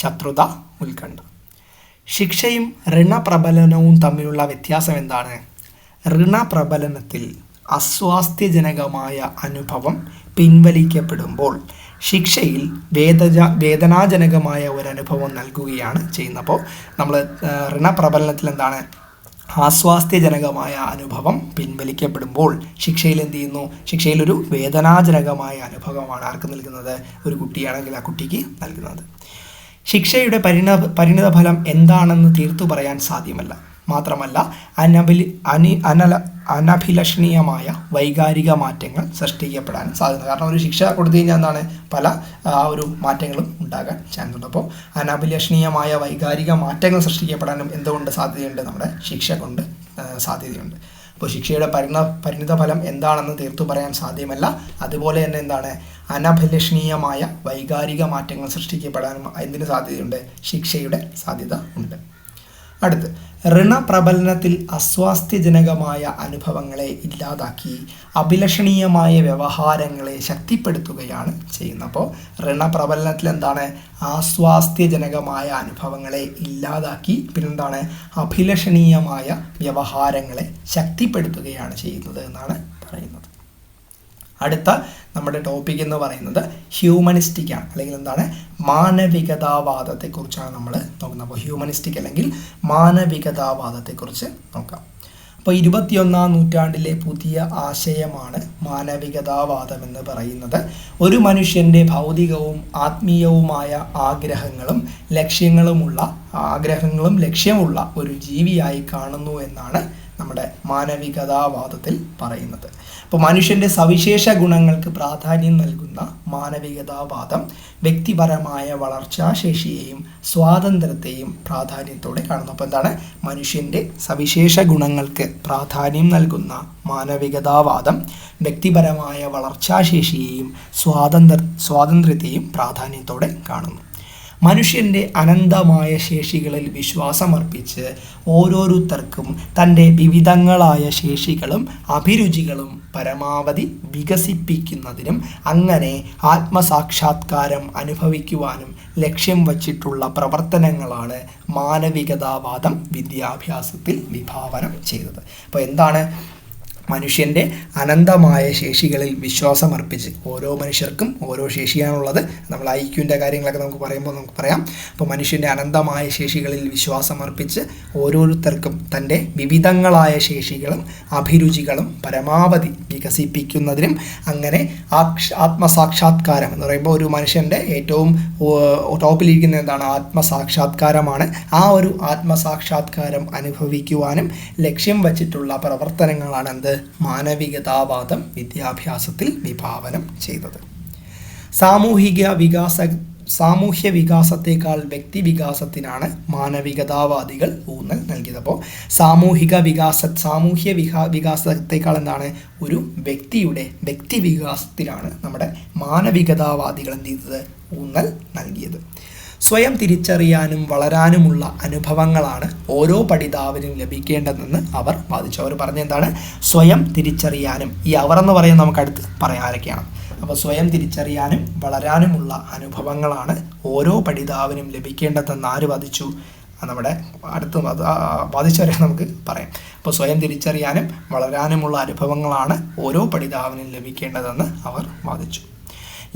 Speaker 1: ശത്രുത, ഉത്കണ്ഠ. ശിക്ഷയും ഋണപ്രബലനവും തമ്മിലുള്ള വ്യത്യാസം എന്താണ്? ഋണപ്രബലനത്തിൽ അസ്വാസ്ഥ്യജനകമായ അനുഭവം പിൻവലിക്കപ്പെടുമ്പോൾ ശിക്ഷയിൽ വേദനാജനകമായ ഒരു അനുഭവം നൽകുകയാണ് ചെയ്യുന്നത്. അപ്പോൾ നമ്മൾ ഋണപ്രബലനത്തിൽ എന്താണ്? ആസ്വാസ്ഥ്യജനകമായ അനുഭവം പിൻവലിക്കപ്പെടുമ്പോൾ ശിക്ഷയിൽ എന്ത് ചെയ്യുന്നു? ശിക്ഷയിലൊരു വേദനാജനകമായ അനുഭവമാണ് ആർക്ക് നൽകുന്നത്? ഒരു കുട്ടിയാണെങ്കിൽ ആ കുട്ടിക്ക് നൽകുന്നത്. ശിക്ഷയുടെ പരിണിതഫലം എന്താണെന്ന് തീർത്തു പറയാൻ സാധ്യമല്ല. മാത്രമല്ല അനഭിലഷണീയമായ വൈകാരിക മാറ്റങ്ങൾ സൃഷ്ടിക്കപ്പെടാൻ സാധ്യത. കാരണം ഒരു ശിക്ഷ കൊടുത്തു കഴിഞ്ഞാൽ എന്താണ്? പല ഒരു മാറ്റങ്ങളും ഉണ്ടാകാൻ ചാൻസ് ഉണ്ട്. അപ്പോൾ അനഭിലഷണീയമായ വൈകാരിക മാറ്റങ്ങൾ സൃഷ്ടിക്കപ്പെടാനും എന്തുകൊണ്ട് സാധ്യതയുണ്ട്? നമ്മുടെ ശിക്ഷ കൊണ്ട് സാധ്യതയുണ്ട്. അപ്പോൾ ശിക്ഷയുടെ പരിണിത ഫലം എന്താണെന്ന് തീർത്തു പറയാൻ സാധ്യമല്ല. അതുപോലെ തന്നെ എന്താണ്? അനഭിലഷണീയമായ വൈകാരിക മാറ്റങ്ങൾ സൃഷ്ടിക്കപ്പെടാനും എന്തിന് സാധ്യതയുണ്ട്? ശിക്ഷയുടെ സാധ്യത ഉണ്ട്. അടുത്ത് ഋണപ്രബലനത്തിൽ അസ്വാസ്ഥ്യജനകമായ അനുഭവങ്ങളെ ഇല്ലാതാക്കി അഭിലഷണീയമായ വ്യവഹാരങ്ങളെ ശക്തിപ്പെടുത്തുകയാണ് ചെയ്യുന്നത്. അപ്പോൾ ഋണപ്രബലനത്തിൽ എന്താണ്? ആസ്വാസ്ഥ്യജനകമായ അനുഭവങ്ങളെ ഇല്ലാതാക്കി പിന്നെന്താണ്? അഭിലഷണീയമായ വ്യവഹാരങ്ങളെ ശക്തിപ്പെടുത്തുകയാണ് ചെയ്യുന്നത് എന്നാണ് പറയുന്നത്. അടുത്ത നമ്മുടെ ടോപ്പിക് എന്ന് പറയുന്നത് ഹ്യൂമനിസ്റ്റിക് ആണ്, അല്ലെങ്കിൽ എന്താണ്? മാനവികതാവാദത്തെക്കുറിച്ചാണ് നമ്മൾ നോക്കുന്നത്. അപ്പോൾ ഹ്യൂമനിസ്റ്റിക് അല്ലെങ്കിൽ മാനവികതാവാദത്തെക്കുറിച്ച് നോക്കാം. അപ്പോൾ 21-ാം നൂറ്റാണ്ടിലെ പുതിയ ആശയമാണ് മാനവികതാവാദം എന്ന് പറയുന്നത്. ഒരു മനുഷ്യൻ്റെ ഭൗതികവും ആത്മീയവുമായ ആഗ്രഹങ്ങളും ലക്ഷ്യമുള്ള ഒരു ജീവിയായി കാണുന്നു എന്നാണ് നമ്മുടെ മാനവികതാവാദത്തിൽ പറയുന്നത്. അപ്പോൾ അപ്പോൾ മനുഷ്യൻ്റെ സവിശേഷ ഗുണങ്ങൾക്ക് പ്രാധാന്യം നൽകുന്ന മാനവികതാവാദം വ്യക്തിപരമായ വളർച്ചാശേഷിയെയും സ്വാതന്ത്ര്യത്തെയും പ്രാധാന്യത്തോടെ കാണുന്നു. അപ്പോൾ എന്താണ്? മനുഷ്യൻ്റെ സവിശേഷ ഗുണങ്ങൾക്ക് പ്രാധാന്യം നൽകുന്ന മാനവികതാവാദം വ്യക്തിപരമായ വളർച്ചാശേഷിയെയും സ്വാതന്ത്ര്യത്തെയും പ്രാധാന്യത്തോടെ കാണുന്നു. മനുഷ്യൻ്റെ അനന്തമായ ശേഷികളിൽ വിശ്വാസമർപ്പിച്ച് ഓരോരുത്തർക്കും തൻ്റെ വിവിധങ്ങളായ ശേഷികളും അഭിരുചികളും പരമാവധി വികസിപ്പിക്കുന്നതിനും അങ്ങനെ ആത്മസാക്ഷാത്കാരം അനുഭവിക്കുവാനും ലക്ഷ്യം വച്ചിട്ടുള്ള പ്രവർത്തനങ്ങളാണ് മാനവികതാവാദം വിദ്യാഭ്യാസത്തിൽ വിഭാവനം ചെയ്തത്. അപ്പോൾ എന്താണ്? മനുഷ്യൻ്റെ അനന്തമായ ശേഷികളിൽ വിശ്വാസമർപ്പിച്ച്, ഓരോ മനുഷ്യർക്കും ഓരോ ശേഷിയാണുള്ളത്. നമ്മൾ ഐക്യുവിൻ്റെ കാര്യങ്ങളൊക്കെ നമുക്ക് പറയുമ്പോൾ നമുക്ക് പറയാം. അപ്പോൾ മനുഷ്യൻ്റെ അനന്തമായ ശേഷികളിൽ വിശ്വാസമർപ്പിച്ച് ഓരോരുത്തർക്കും തൻ്റെ വിവിധങ്ങളായ ശേഷികളും അഭിരുചികളും പരമാവധി വികസിപ്പിക്കുന്നതിനും അങ്ങനെ ആത്മസാക്ഷാത്കാരം എന്ന് പറയുമ്പോൾ ഒരു മനുഷ്യൻ്റെ ഏറ്റവും ടോപ്പിലിരിക്കുന്ന എന്താണ്? ആത്മസാക്ഷാത്കാരമാണ്. ആ ഒരു ആത്മസാക്ഷാത്കാരം അനുഭവിക്കുവാനും ലക്ഷ്യം വച്ചിട്ടുള്ള പ്രവർത്തനങ്ങളാണ് എന്ത്? മാനവികതാവാദം വിദ്യാഭ്യാസത്തിൽ വിഭാവനം ചെയ്തത്. സാമൂഹ്യ വികാസത്തേക്കാൾ വ്യക്തി വികാസത്തിനാണ് മാനവികതാവാദികൾ ഊന്നൽ നൽകിയത്. അപ്പോൾ സാമൂഹ്യ വികാസത്തേക്കാൾ എന്താണ്? ഒരു വ്യക്തിയുടെ വ്യക്തി വികാസത്തിലാണ് നമ്മുടെ മാനവികതാവാദികൾ എന്ത് ചെയ്തത്? ഊന്നൽ നൽകിയത്. സ്വയം തിരിച്ചറിയാനും വളരാനുമുള്ള അനുഭവങ്ങളാണ് ഓരോ പഠിതാവിനും ലഭിക്കേണ്ടതെന്ന് അവർ വാദിച്ചു. അവർ പറഞ്ഞെന്താണ്? സ്വയം തിരിച്ചറിയാനും, ഈ അവർ എന്ന് പറയുന്നത് നമുക്ക് അടുത്ത് പറയാൻ ആരൊക്കെയാണ്. അപ്പോൾ സ്വയം തിരിച്ചറിയാനും വളരാനുമുള്ള അനുഭവങ്ങളാണ് ഓരോ പഠിതാവിനും ലഭിക്കേണ്ടതെന്ന് ആര് വാദിച്ചു? നമ്മുടെ അടുത്ത് വാദിച്ചവരെ നമുക്ക് പറയാം. അപ്പോൾ സ്വയം തിരിച്ചറിയാനും വളരാനുമുള്ള അനുഭവങ്ങളാണ് ഓരോ പഠിതാവിനും ലഭിക്കേണ്ടതെന്ന് അവർ വാദിച്ചു.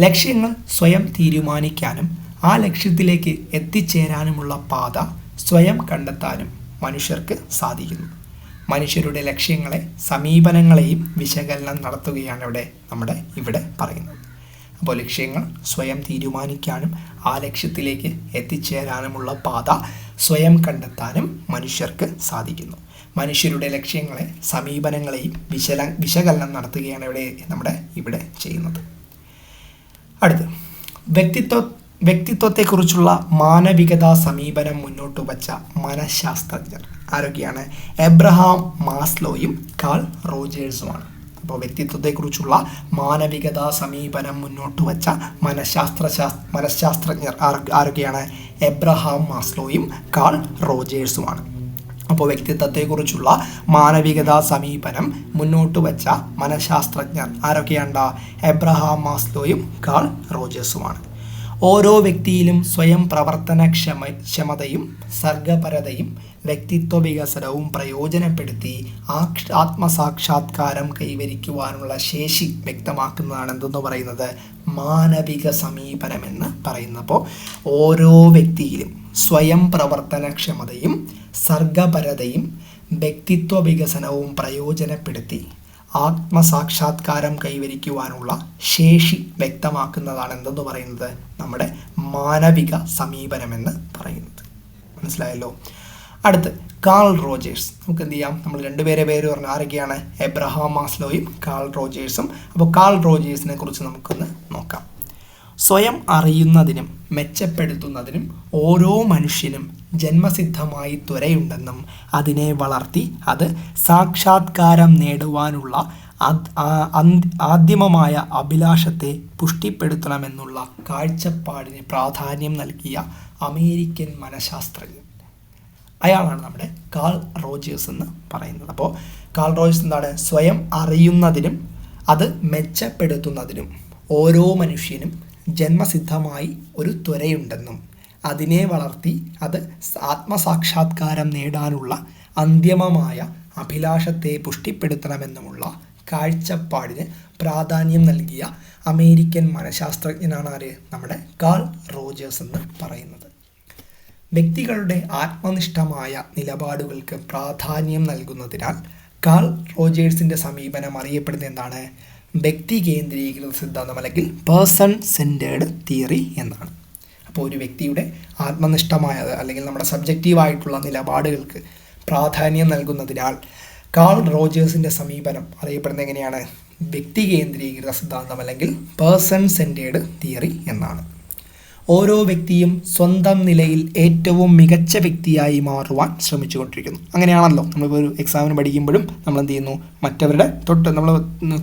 Speaker 1: ലക്ഷ്യങ്ങൾ സ്വയം തീരുമാനിക്കാനും ആ ലക്ഷ്യത്തിലേക്ക് എത്തിച്ചേരാനുമുള്ള പാത സ്വയം കണ്ടെത്താനും മനുഷ്യർക്ക് സാധിക്കുന്നു. മനുഷ്യരുടെ ലക്ഷ്യങ്ങളെ സമീപനങ്ങളെയും വിശകലനം നടത്തുകയാണ് ഇവിടെ പറയുന്നത്. അപ്പോൾ ലക്ഷ്യങ്ങൾ സ്വയം തീരുമാനിക്കാനും ആ ലക്ഷ്യത്തിലേക്ക് എത്തിച്ചേരാനുമുള്ള പാത സ്വയം കണ്ടെത്താനും മനുഷ്യർക്ക് സാധിക്കുന്നു. മനുഷ്യരുടെ ലക്ഷ്യങ്ങളെ സമീപനങ്ങളെയും വിശകലനം നടത്തുകയാണ് ഇവിടെ ചെയ്യുന്നത്. അടുത്ത് വ്യക്തിത്വത്തെക്കുറിച്ചുള്ള മാനവികതാ സമീപനം മുന്നോട്ട് വച്ച മനഃശാസ്ത്രജ്ഞർ ആരൊക്കെയാണ്? എബ്രഹാം മാസ്ലോയും കാൾ റോജേഴ്സുമാണ്. അപ്പോൾ വ്യക്തിത്വത്തെക്കുറിച്ചുള്ള മാനവികതാ സമീപനം മുന്നോട്ട് വച്ച മനഃശാസ്ത്രജ്ഞർ ആരൊക്കെയാണ്? എബ്രഹാം മാസ്ലോയും കാൾ റോജേഴ്സുമാണ്. അപ്പോൾ വ്യക്തിത്വത്തെക്കുറിച്ചുള്ള മാനവികതാ സമീപനം മുന്നോട്ട് വച്ച മനഃശാസ്ത്രജ്ഞർ ആരൊക്കെയാണ്? എബ്രഹാം മാസ്ലോയും കാൾ റോജേഴ്സുമാണ്. ഓരോ വ്യക്തിയിലും സ്വയം പ്രവർത്തനക്ഷമതയും സർഗപരതയും വ്യക്തിത്വ വികസനവും പ്രയോജനപ്പെടുത്തി ആത്മസാക്ഷാത്കാരം കൈവരിക്കുവാനുള്ള ശേഷി വ്യക്തമാക്കുന്നതാണ് എന്തെന്ന് പറയുന്നത്? മാനവിക സമീപനമെന്ന് പറയുന്നപ്പോൾ ഓരോ വ്യക്തിയിലും സ്വയം പ്രവർത്തനക്ഷമതയും സർഗപരതയും വ്യക്തിത്വ വികസനവും പ്രയോജനപ്പെടുത്തി ആത്മസാക്ഷാത്കാരം കൈവരിക്കുവാനുള്ള ശേഷി വ്യക്തമാക്കുന്നതാണ് എന്തെന്ന് പറയുന്നത്? നമ്മുടെ മാനവിക സമീപനമെന്ന് പറയുന്നത്. മനസ്സിലായല്ലോ? അടുത്ത് കാൾ റോജേഴ്സ്. നമുക്ക് എന്ത് ചെയ്യാം? നമ്മൾ രണ്ടുപേരെ പേര് പറഞ്ഞാൽ ആരൊക്കെയാണ്? എബ്രഹാം മാസ്ലോയും കാൾ റോജേഴ്സും. അപ്പോൾ കാൾ റോജേഴ്സിനെ കുറിച്ച് നമുക്കൊന്ന് നോക്കാം. സ്വയം അറിയുന്നതിനും മെച്ചപ്പെടുത്തുന്നതിനും ഓരോ മനുഷ്യനും ജന്മസിദ്ധമായി ത്വരയുണ്ടെന്നും അതിനെ വളർത്തി അത് സാക്ഷാത്കാരം നേടുവാനുള്ള ആദ്യമമായ അഭിലാഷത്തെ പുഷ്ടിപ്പെടുത്തണമെന്നുള്ള കാഴ്ചപ്പാടിന് പ്രാധാന്യം നൽകിയ അമേരിക്കൻ മനഃശാസ്ത്രജ്ഞൻ അയാളാണ് നമ്മുടെ കാൾ റോജേഴ്സ് എന്ന് പറയുന്നത്. അപ്പോൾ കാൾ റോജേഴ്സ് എന്താണ്? സ്വയം അറിയുന്നതിനും അത് മെച്ചപ്പെടുത്തുന്നതിനും ഓരോ മനുഷ്യനും ജന്മസിദ്ധമായി ഒരു ത്വരയുണ്ടെന്നും അതിനെ വളർത്തി അത് ആത്മസാക്ഷാത്കാരം നേടാനുള്ള അന്തിമമായ അഭിലാഷത്തെ പുഷ്ടിപ്പെടുത്തണമെന്നുമുള്ള കാഴ്ചപ്പാടിന് പ്രാധാന്യം നൽകിയ അമേരിക്കൻ മനഃശാസ്ത്രജ്ഞനാണ് ആര്? നമ്മുടെ കാൾ റോജേഴ്സ് എന്ന് പറയുന്നത്. വ്യക്തികളുടെ ആത്മനിഷ്ഠമായ നിലപാടുകൾക്ക് പ്രാധാന്യം നൽകുന്നതിനാൽ കാൾ റോജേഴ്സിൻ്റെ സമീപനം അറിയപ്പെടുന്ന എന്താണ്? വ്യക്തി കേന്ദ്രീകൃത സിദ്ധാന്തം അല്ലെങ്കിൽ പേഴ്സൺ സെൻറ്റേർഡ് തിയറി എന്നാണ്. അപ്പോൾ ഒരു വ്യക്തിയുടെ ആത്മനിഷ്ഠമായ അല്ലെങ്കിൽ നമ്മുടെ സബ്ജക്റ്റീവായിട്ടുള്ള നിലപാടുകൾക്ക് പ്രാധാന്യം നൽകുന്നതിനാൽ കാൾ റോജേഴ്സിൻ്റെ സമീപനം അറിയപ്പെടുന്നത് എങ്ങനെയാണ്? വ്യക്തി കേന്ദ്രീകൃത സിദ്ധാന്തം അല്ലെങ്കിൽ പേഴ്സൺ സെൻറ്റേർഡ് തിയറി എന്നാണ്. ഓരോ വ്യക്തിയും സ്വന്തം നിലയിൽ ഏറ്റവും മികച്ച വ്യക്തിയായി മാറുവാൻ ശ്രമിച്ചുകൊണ്ടിരിക്കുന്നു. അങ്ങനെയാണല്ലോ നമ്മളിപ്പോൾ ഒരു എക്സാമിന് പഠിക്കുമ്പോഴും നമ്മൾ എന്ത് ചെയ്യുന്നു? മറ്റവരുടെ തൊട്ട് നമ്മൾ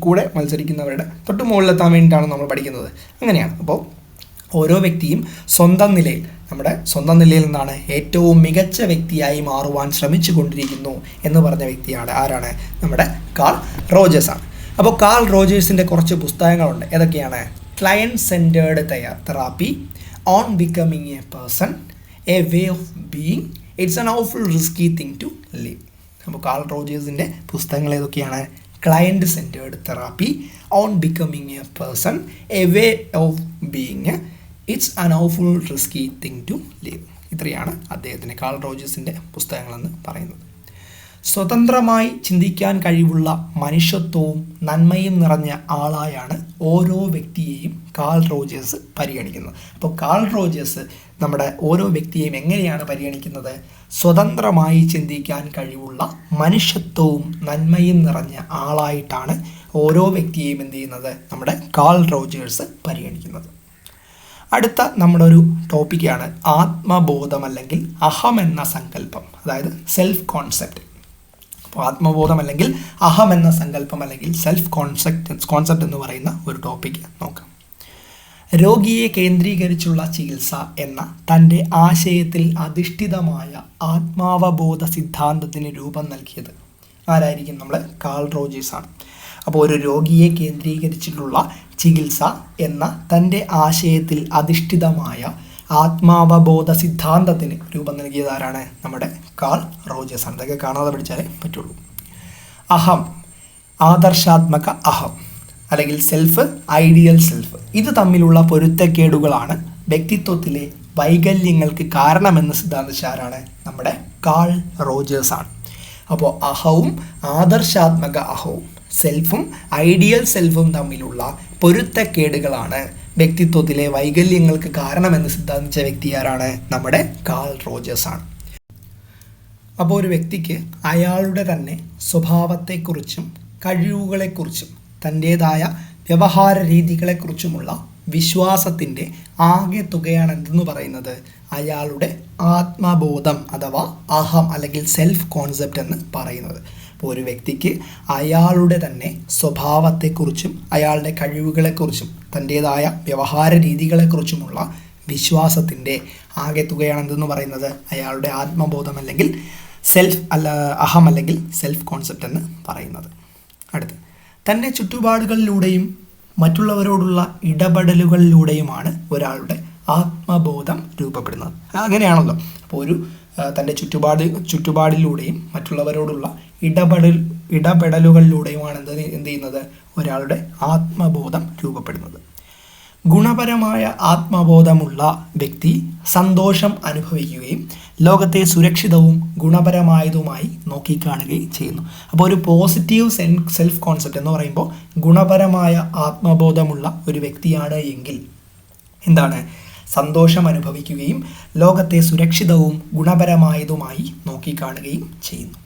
Speaker 1: കൂടെ മത്സരിക്കുന്നവരുടെ തൊട്ട് മുകളിലെത്താൻ വേണ്ടിയിട്ടാണ് നമ്മൾ പഠിക്കുന്നത്. അങ്ങനെയാണ്. അപ്പോൾ ഓരോ വ്യക്തിയും സ്വന്തം നിലയിൽ നമ്മുടെ സ്വന്തം നിലയിൽ നിന്നാണ് ഏറ്റവും മികച്ച വ്യക്തിയായി മാറുവാൻ ശ്രമിച്ചു കൊണ്ടിരിക്കുന്നു എന്ന് പറഞ്ഞ വ്യക്തിയാണ് ആരാണ്? നമ്മുടെ കാൾ റോജേഴ്സ് ആണ്. അപ്പോൾ കാൾ റോജേഴ്സിൻ്റെ കുറച്ച് പുസ്തകങ്ങളുണ്ട്. ഏതൊക്കെയാണ്? Client centred therapy, on becoming a person, a way of being, it's an awful risky thing to live. അപ്പോൾ കാൾ റോജേഴ്സിൻ്റെ പുസ്തകങ്ങൾ ഏതൊക്കെയാണ്? Client centred therapy, on becoming a person, a way of being, it's an awful risky thing to live. ഇത്രയാണ് അദ്ദേഹത്തിൻ്റെ call റോജേഴ്സിൻ്റെ പുസ്തകങ്ങളെന്ന് പറയുന്നത്. സ്വതന്ത്രമായി ചിന്തിക്കാൻ കഴിവുള്ള മനുഷ്യത്വവും നന്മയും നിറഞ്ഞ ആളായാണ് ഓരോ വ്യക്തിയെയും കാൾ റോജേഴ്സ് പരിഗണിക്കുന്നത്. അപ്പോൾ കാൾ റോജേഴ്സ് നമ്മുടെ ഓരോ വ്യക്തിയെയും എങ്ങനെയാണ് പരിഗണിക്കുന്നത്? സ്വതന്ത്രമായി ചിന്തിക്കാൻ കഴിവുള്ള മനുഷ്യത്വവും നന്മയും നിറഞ്ഞ ആളായിട്ടാണ് ഓരോ വ്യക്തിയെയും എന്ത് ചെയ്യുന്നത്? നമ്മുടെ കാൾ റോജേഴ്സ് പരിഗണിക്കുന്നത്. അടുത്ത നമ്മുടെ ഒരു ടോപ്പിക്കാണ് ആത്മബോധം അല്ലെങ്കിൽ അഹം എന്ന സങ്കല്പം, അതായത് സെൽഫ് കോൺസെപ്റ്റ്. അപ്പോൾ ആത്മബോധം അല്ലെങ്കിൽ അഹം എന്ന സങ്കല്പം അല്ലെങ്കിൽ സെൽഫ് കോൺസെപ്റ്റ് എന്ന് പറയുന്ന ഒരു ടോപ്പിക്ക് നോക്കാം. രോഗിയെ കേന്ദ്രീകരിച്ചുള്ള ചികിത്സ എന്ന തൻ്റെ ആശയത്തിൽ അധിഷ്ഠിതമായ ആത്മാവബോധ സിദ്ധാന്തത്തിന് രൂപം നൽകിയത് ആരായിരിക്കും? നമ്മൾ കാൾ റോജേഴ്സ് ആണ്. അപ്പോൾ ഒരു രോഗിയെ കേന്ദ്രീകരിച്ചിട്ടുള്ള ചികിത്സ എന്ന തൻ്റെ ആശയത്തിൽ അധിഷ്ഠിതമായ ആത്മാവബോധ സിദ്ധാന്തത്തിന് രൂപം നൽകിയത് ആരാണ്? നമ്മുടെ കാൾ റോജേഴ്സ് ആണ്. ഇതൊക്കെ കാണാതെ പഠിച്ചാലേ പറ്റുള്ളൂ. അഹം, ആദർശാത്മക അഹം അല്ലെങ്കിൽ സെൽഫ്, ഐഡിയൽ സെൽഫ്, ഇത് തമ്മിലുള്ള പൊരുത്തക്കേടുകളാണ് വ്യക്തിത്വത്തിലെ വൈകല്യങ്ങൾക്ക് കാരണമെന്ന് സിദ്ധാന്തിച്ച ആരാണ്? നമ്മുടെ കാൾ റോജേഴ്സ് ആണ്. അപ്പോൾ അഹവും ആദർശാത്മക അഹവും സെൽഫും ഐഡിയൽ സെൽഫും തമ്മിലുള്ള പൊരുത്തക്കേടുകളാണ് വ്യക്തിത്വത്തിലെ വൈകല്യങ്ങൾക്ക് കാരണമെന്ന് സിദ്ധാന്തിച്ച വ്യക്തി ആരാണ്? നമ്മുടെ കാൾ റോജേഴ്സ് ആണ്. അപ്പോൾ ഒരു വ്യക്തിക്ക് അയാളുടെ തന്നെ സ്വഭാവത്തെക്കുറിച്ചും കഴിവുകളെക്കുറിച്ചും തൻ്റേതായ വ്യവഹാര രീതികളെക്കുറിച്ചുമുള്ള വിശ്വാസത്തിൻ്റെ ആകെ തുകയാണ് എന്തെന്ന് പറയുന്നത്? അയാളുടെ ആത്മബോധം അഥവാ അഹം അല്ലെങ്കിൽ സെൽഫ് കോൺസെപ്റ്റ് എന്ന് പറയുന്നത്. അപ്പോൾ ഒരു വ്യക്തിക്ക് അയാളുടെ തന്നെ സ്വഭാവത്തെക്കുറിച്ചും അയാളുടെ കഴിവുകളെക്കുറിച്ചും തൻ്റേതായ വ്യവഹാര രീതികളെക്കുറിച്ചുമുള്ള വിശ്വാസത്തിൻ്റെ ആകെ തുകയാണ് എന്തെന്ന് പറയുന്നത്? അയാളുടെ ആത്മബോധം അല്ലെങ്കിൽ അഹം അല്ലെങ്കിൽ സെൽഫ് കോൺസെപ്റ്റ് എന്ന് പറയുന്നത്. അടുത്ത്, തൻ്റെ ചുറ്റുപാടുകളിലൂടെയും മറ്റുള്ളവരോടുള്ള ഇടപെടലുകളിലൂടെയുമാണ് ഒരാളുടെ ആത്മബോധം രൂപപ്പെടുന്നത്. അങ്ങനെയാണല്ലോ. അപ്പോൾ ഒരു തൻ്റെ ചുറ്റുപാടിലൂടെയും മറ്റുള്ളവരോടുള്ള ഇടപെടലുകളിലൂടെയുമാണ് എന്ത് ചെയ്യുന്നത്? ഒരാളുടെ ആത്മബോധം രൂപപ്പെടുന്നത്. ഗുണപരമായ ആത്മബോധമുള്ള വ്യക്തി സന്തോഷം അനുഭവിക്കുകയും ലോകത്തെ സുരക്ഷിതവും ഗുണപരമായതുമായി നോക്കിക്കാണുകയും ചെയ്യുന്നു. അപ്പോൾ ഒരു പോസിറ്റീവ് സെൽഫ് കോൺസെപ്റ്റ് എന്ന് പറയുമ്പോൾ ഗുണപരമായ ആത്മബോധമുള്ള ഒരു വ്യക്തിയാണ് എങ്കിൽ എന്താണ്? സന്തോഷം അനുഭവിക്കുകയും ലോകത്തെ സുരക്ഷിതവും ഗുണപരമായതുമായി നോക്കിക്കാണുകയും ചെയ്യുന്നു.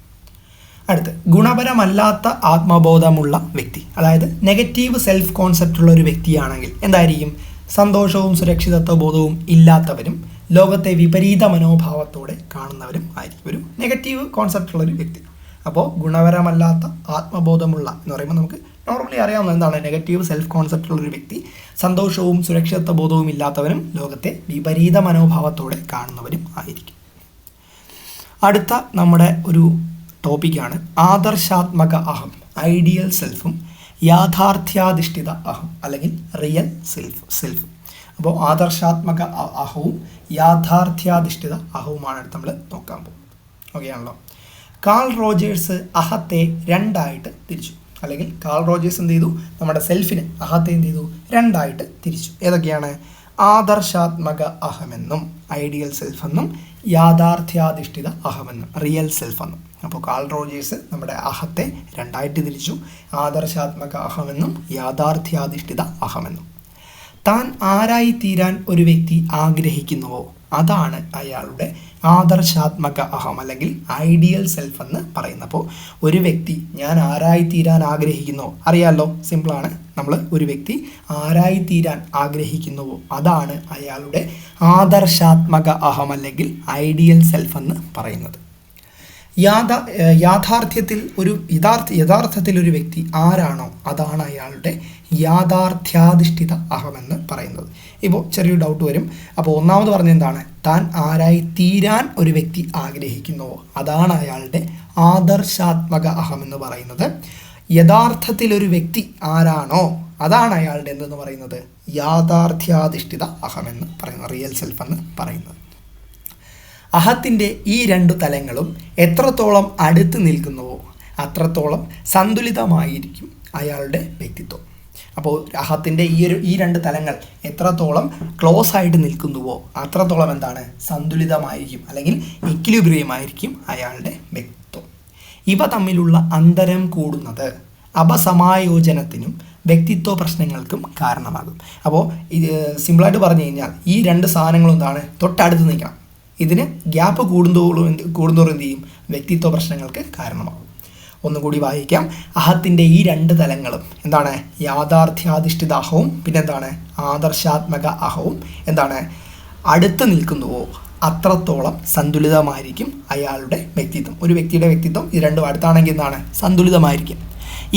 Speaker 1: അടുത്ത്, ഗുണപരമല്ലാത്ത ആത്മബോധമുള്ള വ്യക്തി, അതായത് നെഗറ്റീവ് സെൽഫ് കോൺസെപ്റ്റ് ഉള്ള ഒരു വ്യക്തിയാണെങ്കിൽ എന്തായിരിക്കും? സന്തോഷവും സുരക്ഷിതത്വ ബോധവും ഇല്ലാത്തവരും ലോകത്തെ വിപരീത മനോഭാവത്തോടെ കാണുന്നവരും ആയിരിക്കും ഒരു നെഗറ്റീവ് കോൺസെപ്റ്റ് ഉള്ള ഒരു വ്യക്തി. അപ്പോൾ ഗുണപരമല്ലാത്ത ആത്മബോധമുള്ള എന്ന് പറയുമ്പോൾ നമുക്ക് നോർമലി അറിയാവുന്ന എന്താണ്? നെഗറ്റീവ് സെൽഫ് കോൺസെപ്റ്റ് ഉള്ള ഒരു വ്യക്തി സന്തോഷവും സുരക്ഷിതത്വ ബോധവും ഇല്ലാത്തവരും ലോകത്തെ വിപരീത മനോഭാവത്തോടെ കാണുന്നവരും ആയിരിക്കും. അടുത്ത നമ്മുടെ ഒരു ടോപ്പിക്കാണ് ആദർശാത്മക അഹം, ഐഡിയൽ സെൽഫും യാഥാർത്ഥ്യാധിഷ്ഠിത അഹം അല്ലെങ്കിൽ റിയൽ സെൽഫ്. അപ്പോൾ ആദർശാത്മക അഹവും യാഥാർത്ഥ്യാധിഷ്ഠിത അഹവുമാണ് നമ്മൾ നോക്കാൻ പോകും. ഓക്കെ ആണല്ലോ. കാൾ റോജേഴ്സ് അഹത്തെ രണ്ടായിട്ട് തിരിച്ചു, അല്ലെങ്കിൽ കാൾ റോജേഴ്സ് എന്ത് ചെയ്തു? നമ്മുടെ സെൽഫിനെ, അഹത്തെ എന്ത് ചെയ്തു? രണ്ടായിട്ട് തിരിച്ചു. ഏതൊക്കെയാണ്? ആദർശാത്മക അഹമെന്നും ഐഡിയൽ സെൽഫ് എന്നും യാഥാർത്ഥ്യാധിഷ്ഠിത അഹമെന്നും റിയൽ സെൽഫ് എന്നും. അപ്പോൾ കാൾ റോജേഴ്സ് നമ്മുടെ അഹത്തെ രണ്ടായിട്ട് തിരിച്ചു, ആദർശാത്മക അഹമെന്നും യാഥാർത്ഥ്യാധിഷ്ഠിത അഹമെന്നും. താൻ ആരായി തീരാൻ ഒരു വ്യക്തി ആഗ്രഹിക്കുന്നുവോ അതാണ് അയാളുടെ ആദർശാത്മക അഹം അല്ലെങ്കിൽ ഐഡിയൽ സെൽഫ് എന്ന് പറയുന്നത്. അപ്പോൾ ഒരു വ്യക്തി ഞാൻ ആരായി തീരാൻ ആഗ്രഹിക്കുന്നോ, അറിയാമല്ലോ, സിമ്പിളാണ്. നമ്മൾ ഒരു വ്യക്തി ആരായി തീരാൻ ആഗ്രഹിക്കുന്നുവോ അതാണ് അയാളുടെ ആദർശാത്മക അഹം അല്ലെങ്കിൽ ഐഡിയൽ സെൽഫ് എന്ന് പറയുന്നത്. യഥാർത്ഥത്തിൽ ഒരു വ്യക്തി ആരാണോ അതാണ് അയാളുടെ യാഥാർത്ഥ്യാധിഷ്ഠിത അഹമെന്ന് പറയുന്നത്. ഇപ്പോൾ ചെറിയൊരു ഡൗട്ട് വരും. അപ്പോൾ ഒന്നാമത് പറഞ്ഞ എന്താണ്? താൻ ആരായി തീരാൻ ഒരു വ്യക്തി ആഗ്രഹിക്കുന്നുവോ അതാണ് അയാളുടെ ആദർശാത്മക അഹം എന്ന് പറയുന്നത്. യഥാർത്ഥത്തിൽ ഒരു വ്യക്തി ആരാണോ അതാണ് അയാളുടെ എന്തെന്ന് പറയുന്നത്? യാഥാർത്ഥ്യാധിഷ്ഠിത അഹം എന്ന് പറയുന്നത്, റിയൽ സെൽഫ് എന്ന് പറയുന്നത്. അഹത്തിൻ്റെ ഈ രണ്ടു തലങ്ങളും എത്രത്തോളം അടുത്ത് നിൽക്കുന്നുവോ അത്രത്തോളം സന്തുലിതമായിരിക്കും അയാളുടെ വ്യക്തിത്വം. അപ്പോൾ അഹത്തിൻ്റെ ഈ രണ്ട് തലങ്ങൾ എത്രത്തോളം ക്ലോസ് ആയിട്ട് നിൽക്കുന്നുവോ അത്രത്തോളം എന്താണ്? സന്തുലിതമായിരിക്കും അല്ലെങ്കിൽ ഇക്വിലിബ്രിയം ആയിരിക്കും അയാളുടെ വ്യക്തിത്വം. ഇവ തമ്മിലുള്ള അന്തരം കൂടുന്നത് അപസമായോജനത്തിനും വ്യക്തിത്വ പ്രശ്നങ്ങൾക്കും കാരണമാകും. അപ്പോൾ ഇത് സിമ്പിളായിട്ട് പറഞ്ഞു കഴിഞ്ഞാൽ ഈ രണ്ട് സാധനങ്ങളും എന്താണ്? തൊട്ടടുത്ത് നിൽക്കണം. ഇതിന് ഗ്യാപ്പ് കൂടുന്തോറും എന്ത് ചെയ്യും? വ്യക്തിത്വ പ്രശ്നങ്ങൾക്ക് കാരണമാകും. ഒന്നുകൂടി വായിക്കാം. അഹത്തിൻ്റെ ഈ രണ്ട് തലങ്ങളും എന്താണ്? യാഥാർത്ഥ്യാധിഷ്ഠിത അഹവും പിന്നെന്താണ്? ആദർശാത്മക അഹവും എന്താണ്? അടുത്ത് നിൽക്കുന്നുവോ അത്രത്തോളം സന്തുലിതമായിരിക്കും അയാളുടെ വ്യക്തിത്വം. ഒരു വ്യക്തിയുടെ വ്യക്തിത്വം ഇത് രണ്ടും അടുത്താണെങ്കിൽ എന്താണ്? സന്തുലിതമായിരിക്കും.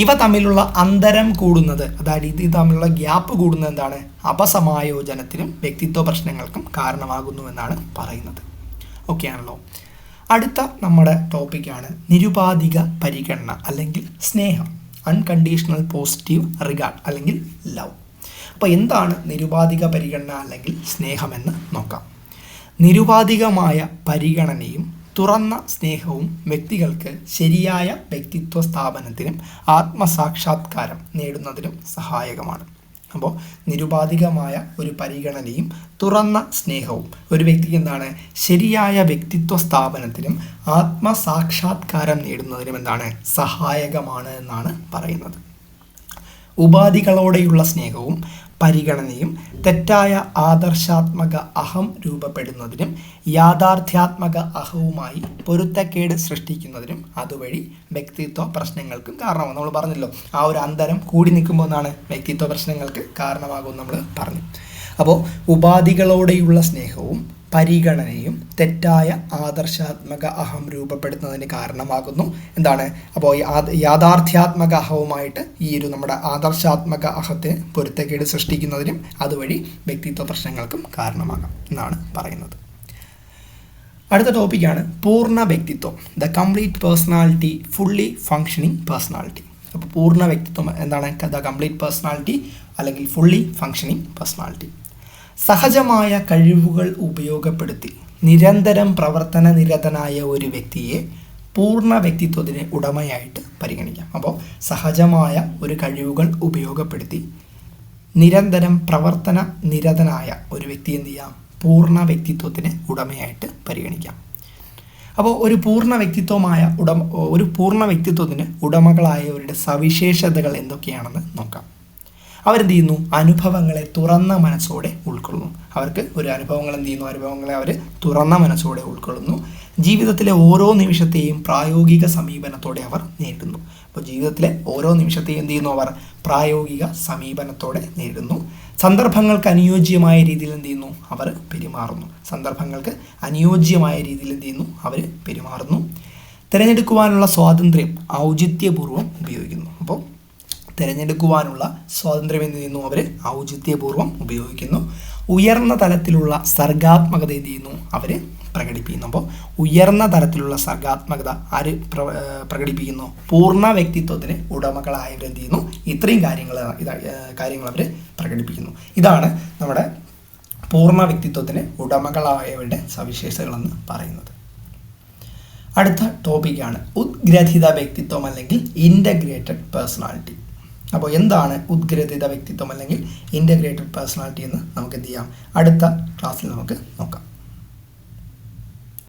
Speaker 1: ഇവ തമ്മിലുള്ള അന്തരം കൂടുന്നത്, അതായത് ഇത് തമ്മിലുള്ള ഗ്യാപ്പ് കൂടുന്നത് എന്താണ്? അപസമായോജനത്തിനും വ്യക്തിത്വ പ്രശ്നങ്ങൾക്കും കാരണമാകുന്നുവെന്നാണ് പറയുന്നത്. ഓക്കെ ആണല്ലോ. അടുത്ത നമ്മുടെ ടോപ്പിക്കാണ് നിരുപാധിക പരിഗണന അല്ലെങ്കിൽ സ്നേഹം, അൺകണ്ടീഷണൽ പോസിറ്റീവ് റിഗാർഡ് അല്ലെങ്കിൽ ലവ്. അപ്പോൾ എന്താണ് നിരുപാധിക പരിഗണന അല്ലെങ്കിൽ സ്നേഹമെന്ന് നോക്കാം. നിരുപാധികമായ പരിഗണനയും തുറന്ന സ്നേഹവും വ്യക്തികൾക്ക് ശരിയായ വ്യക്തിത്വ സ്ഥാപനത്തിനും ആത്മസാക്ഷാത്കാരം നേടുന്നതിനും സഹായകമാണ്. അപ്പോൾ നിരുപാധികമായ ഒരു പരിഗണനയും തുറന്ന സ്നേഹവും ഒരു വ്യക്തിക്ക് എന്താണ്? ശരിയായ വ്യക്തിത്വ സ്ഥാപനത്തിനും ആത്മസാക്ഷാത്കാരം നേടുന്നതിനും എന്താണ്? സഹായകമാണ് എന്നാണ് പറയുന്നത്. ഉപാധികളോടെയുള്ള സ്നേഹവും പരിഗണനയും തെറ്റായ ആദർശാത്മക അഹം രൂപപ്പെടുന്നതിനും യാഥാർത്ഥ്യാത്മക അഹവുമായി പൊരുത്തക്കേട് സൃഷ്ടിക്കുന്നതിനും അതുവഴി വ്യക്തിത്വ പ്രശ്നങ്ങൾക്കും കാരണമാകും. നമ്മൾ പറഞ്ഞല്ലോ, ആ ഒരു അന്തരം കൂടി നിൽക്കുമ്പോൾ എന്നാണ് വ്യക്തിത്വ പ്രശ്നങ്ങൾക്ക് കാരണമാകും നമ്മൾ പറഞ്ഞു. അപ്പോൾ ഉപാധികളോടെയുള്ള സ്നേഹവും പരിഗണനയും തെറ്റായ ആദർശാത്മക അഹം രൂപപ്പെടുത്തുന്നതിന് കാരണമാകുന്നു. എന്താണ്? അപ്പോൾ യാഥാർത്ഥ്യാത്മക അഹവുമായിട്ട് ഈ ഒരു നമ്മുടെ ആദർശാത്മക അഹത്തിന് പൊരുത്തക്കേട് സൃഷ്ടിക്കുന്നതിനും അതുവഴി വ്യക്തിത്വ പ്രശ്നങ്ങൾക്കും കാരണമാകാം എന്നാണ് പറയുന്നത്. അടുത്ത ടോപ്പിക്കാണ് പൂർണ്ണ വ്യക്തിത്വം, the complete personality, fully functioning personality. അപ്പോൾ പൂർണ്ണ വ്യക്തിത്വം എന്താണ്? ദ കംപ്ലീറ്റ് പേഴ്സണാലിറ്റി അല്ലെങ്കിൽ ഫുള്ളി ഫങ്ഷനിങ് പേഴ്സണാലിറ്റി. സഹജമായ കഴിവുകൾ ഉപയോഗപ്പെടുത്തി നിരന്തരം പ്രവർത്തന നിരതനായ ഒരു വ്യക്തിയെ പൂർണ്ണ വ്യക്തിത്വത്തിന് ഉടമയായിട്ട് പരിഗണിക്കാം. അപ്പോൾ സഹജമായ ഒരു കഴിവുകൾ ഉപയോഗപ്പെടുത്തി നിരന്തരം പ്രവർത്തന നിരതനായ ഒരു വ്യക്തി എന്ത് ചെയ്യാം? പൂർണ്ണ വ്യക്തിത്വത്തിന് ഉടമയായിട്ട് പരിഗണിക്കാം. അപ്പോൾ ഒരു പൂർണ്ണ വ്യക്തിത്വത്തിന് ഉടമകളായവരുടെ സവിശേഷതകൾ എന്തൊക്കെയാണെന്ന് നോക്കാം. അവരെന്ത് ചെയ്യുന്നു? അനുഭവങ്ങളെ തുറന്ന മനസ്സോടെ ഉൾക്കൊള്ളുന്നു. അവർക്ക് ഒരു അനുഭവങ്ങൾ എന്ത് ചെയ്യുന്നു? അനുഭവങ്ങളെ അവർ തുറന്ന മനസ്സോടെ ഉൾക്കൊള്ളുന്നു. ജീവിതത്തിലെ ഓരോ നിമിഷത്തെയും പ്രായോഗിക സമീപനത്തോടെ അവർ നേരിടുന്നു. അപ്പോൾ ജീവിതത്തിലെ ഓരോ നിമിഷത്തെയും എന്ത് ചെയ്യുന്നു? അവർ പ്രായോഗിക സമീപനത്തോടെ നേരിടുന്നു. സന്ദർഭങ്ങൾക്ക് അനുയോജ്യമായ രീതിയിൽ എന്ത് ചെയ്യുന്നു? അവർ പെരുമാറുന്നു. സന്ദർഭങ്ങൾക്ക് അനുയോജ്യമായ രീതിയിൽ എന്ത് ചെയ്യുന്നു? അവർ പെരുമാറുന്നു. തിരഞ്ഞെടുക്കുവാനുള്ള സ്വാതന്ത്ര്യം ഔചിത്യപൂർവ്വം ഉപയോഗിക്കുന്നു. അപ്പോൾ തിരഞ്ഞെടുക്കുവാനുള്ള സ്വാതന്ത്ര്യം എന്ത് ചെയ്യുന്നു? അവർ ഔചിത്യപൂർവ്വം ഉപയോഗിക്കുന്നു. ഉയർന്ന തലത്തിലുള്ള സർഗാത്മകത എന്ത് ചെയ്യുന്നു? അവർ പ്രകടിപ്പിക്കുന്നു. അപ്പോൾ ഉയർന്ന തലത്തിലുള്ള സർഗാത്മകത ആര് പ്രകടിപ്പിക്കുന്നു? പൂർണ്ണ വ്യക്തിത്വത്തിന് ഉടമകളായവർ എന്ത് ചെയ്യുന്നു? ഇത്രയും കാര്യങ്ങൾ അവർ പ്രകടിപ്പിക്കുന്നു. ഇതാണ് നമ്മുടെ പൂർണ്ണ വ്യക്തിത്വത്തിന് ഉടമകളായവരുടെ സവിശേഷതകളെന്ന് പറയുന്നത്. അടുത്ത ടോപ്പിക്കാണ് ഉദ്ഗ്രഥിത വ്യക്തിത്വം അല്ലെങ്കിൽ ഇൻ്റഗ്രേറ്റഡ് പേഴ്സണാലിറ്റി. അപ്പോൾ എന്താണ് ഉദ്ഗ്രഥിത വ്യക്തിത്വം അല്ലെങ്കിൽ ഇൻ്റഗ്രേറ്റഡ് പേഴ്സണാലിറ്റി എന്ന് നമുക്ക് എന്ത് ചെയ്യാം? അടുത്ത ക്ലാസ്സിൽ നമുക്ക് നോക്കാം.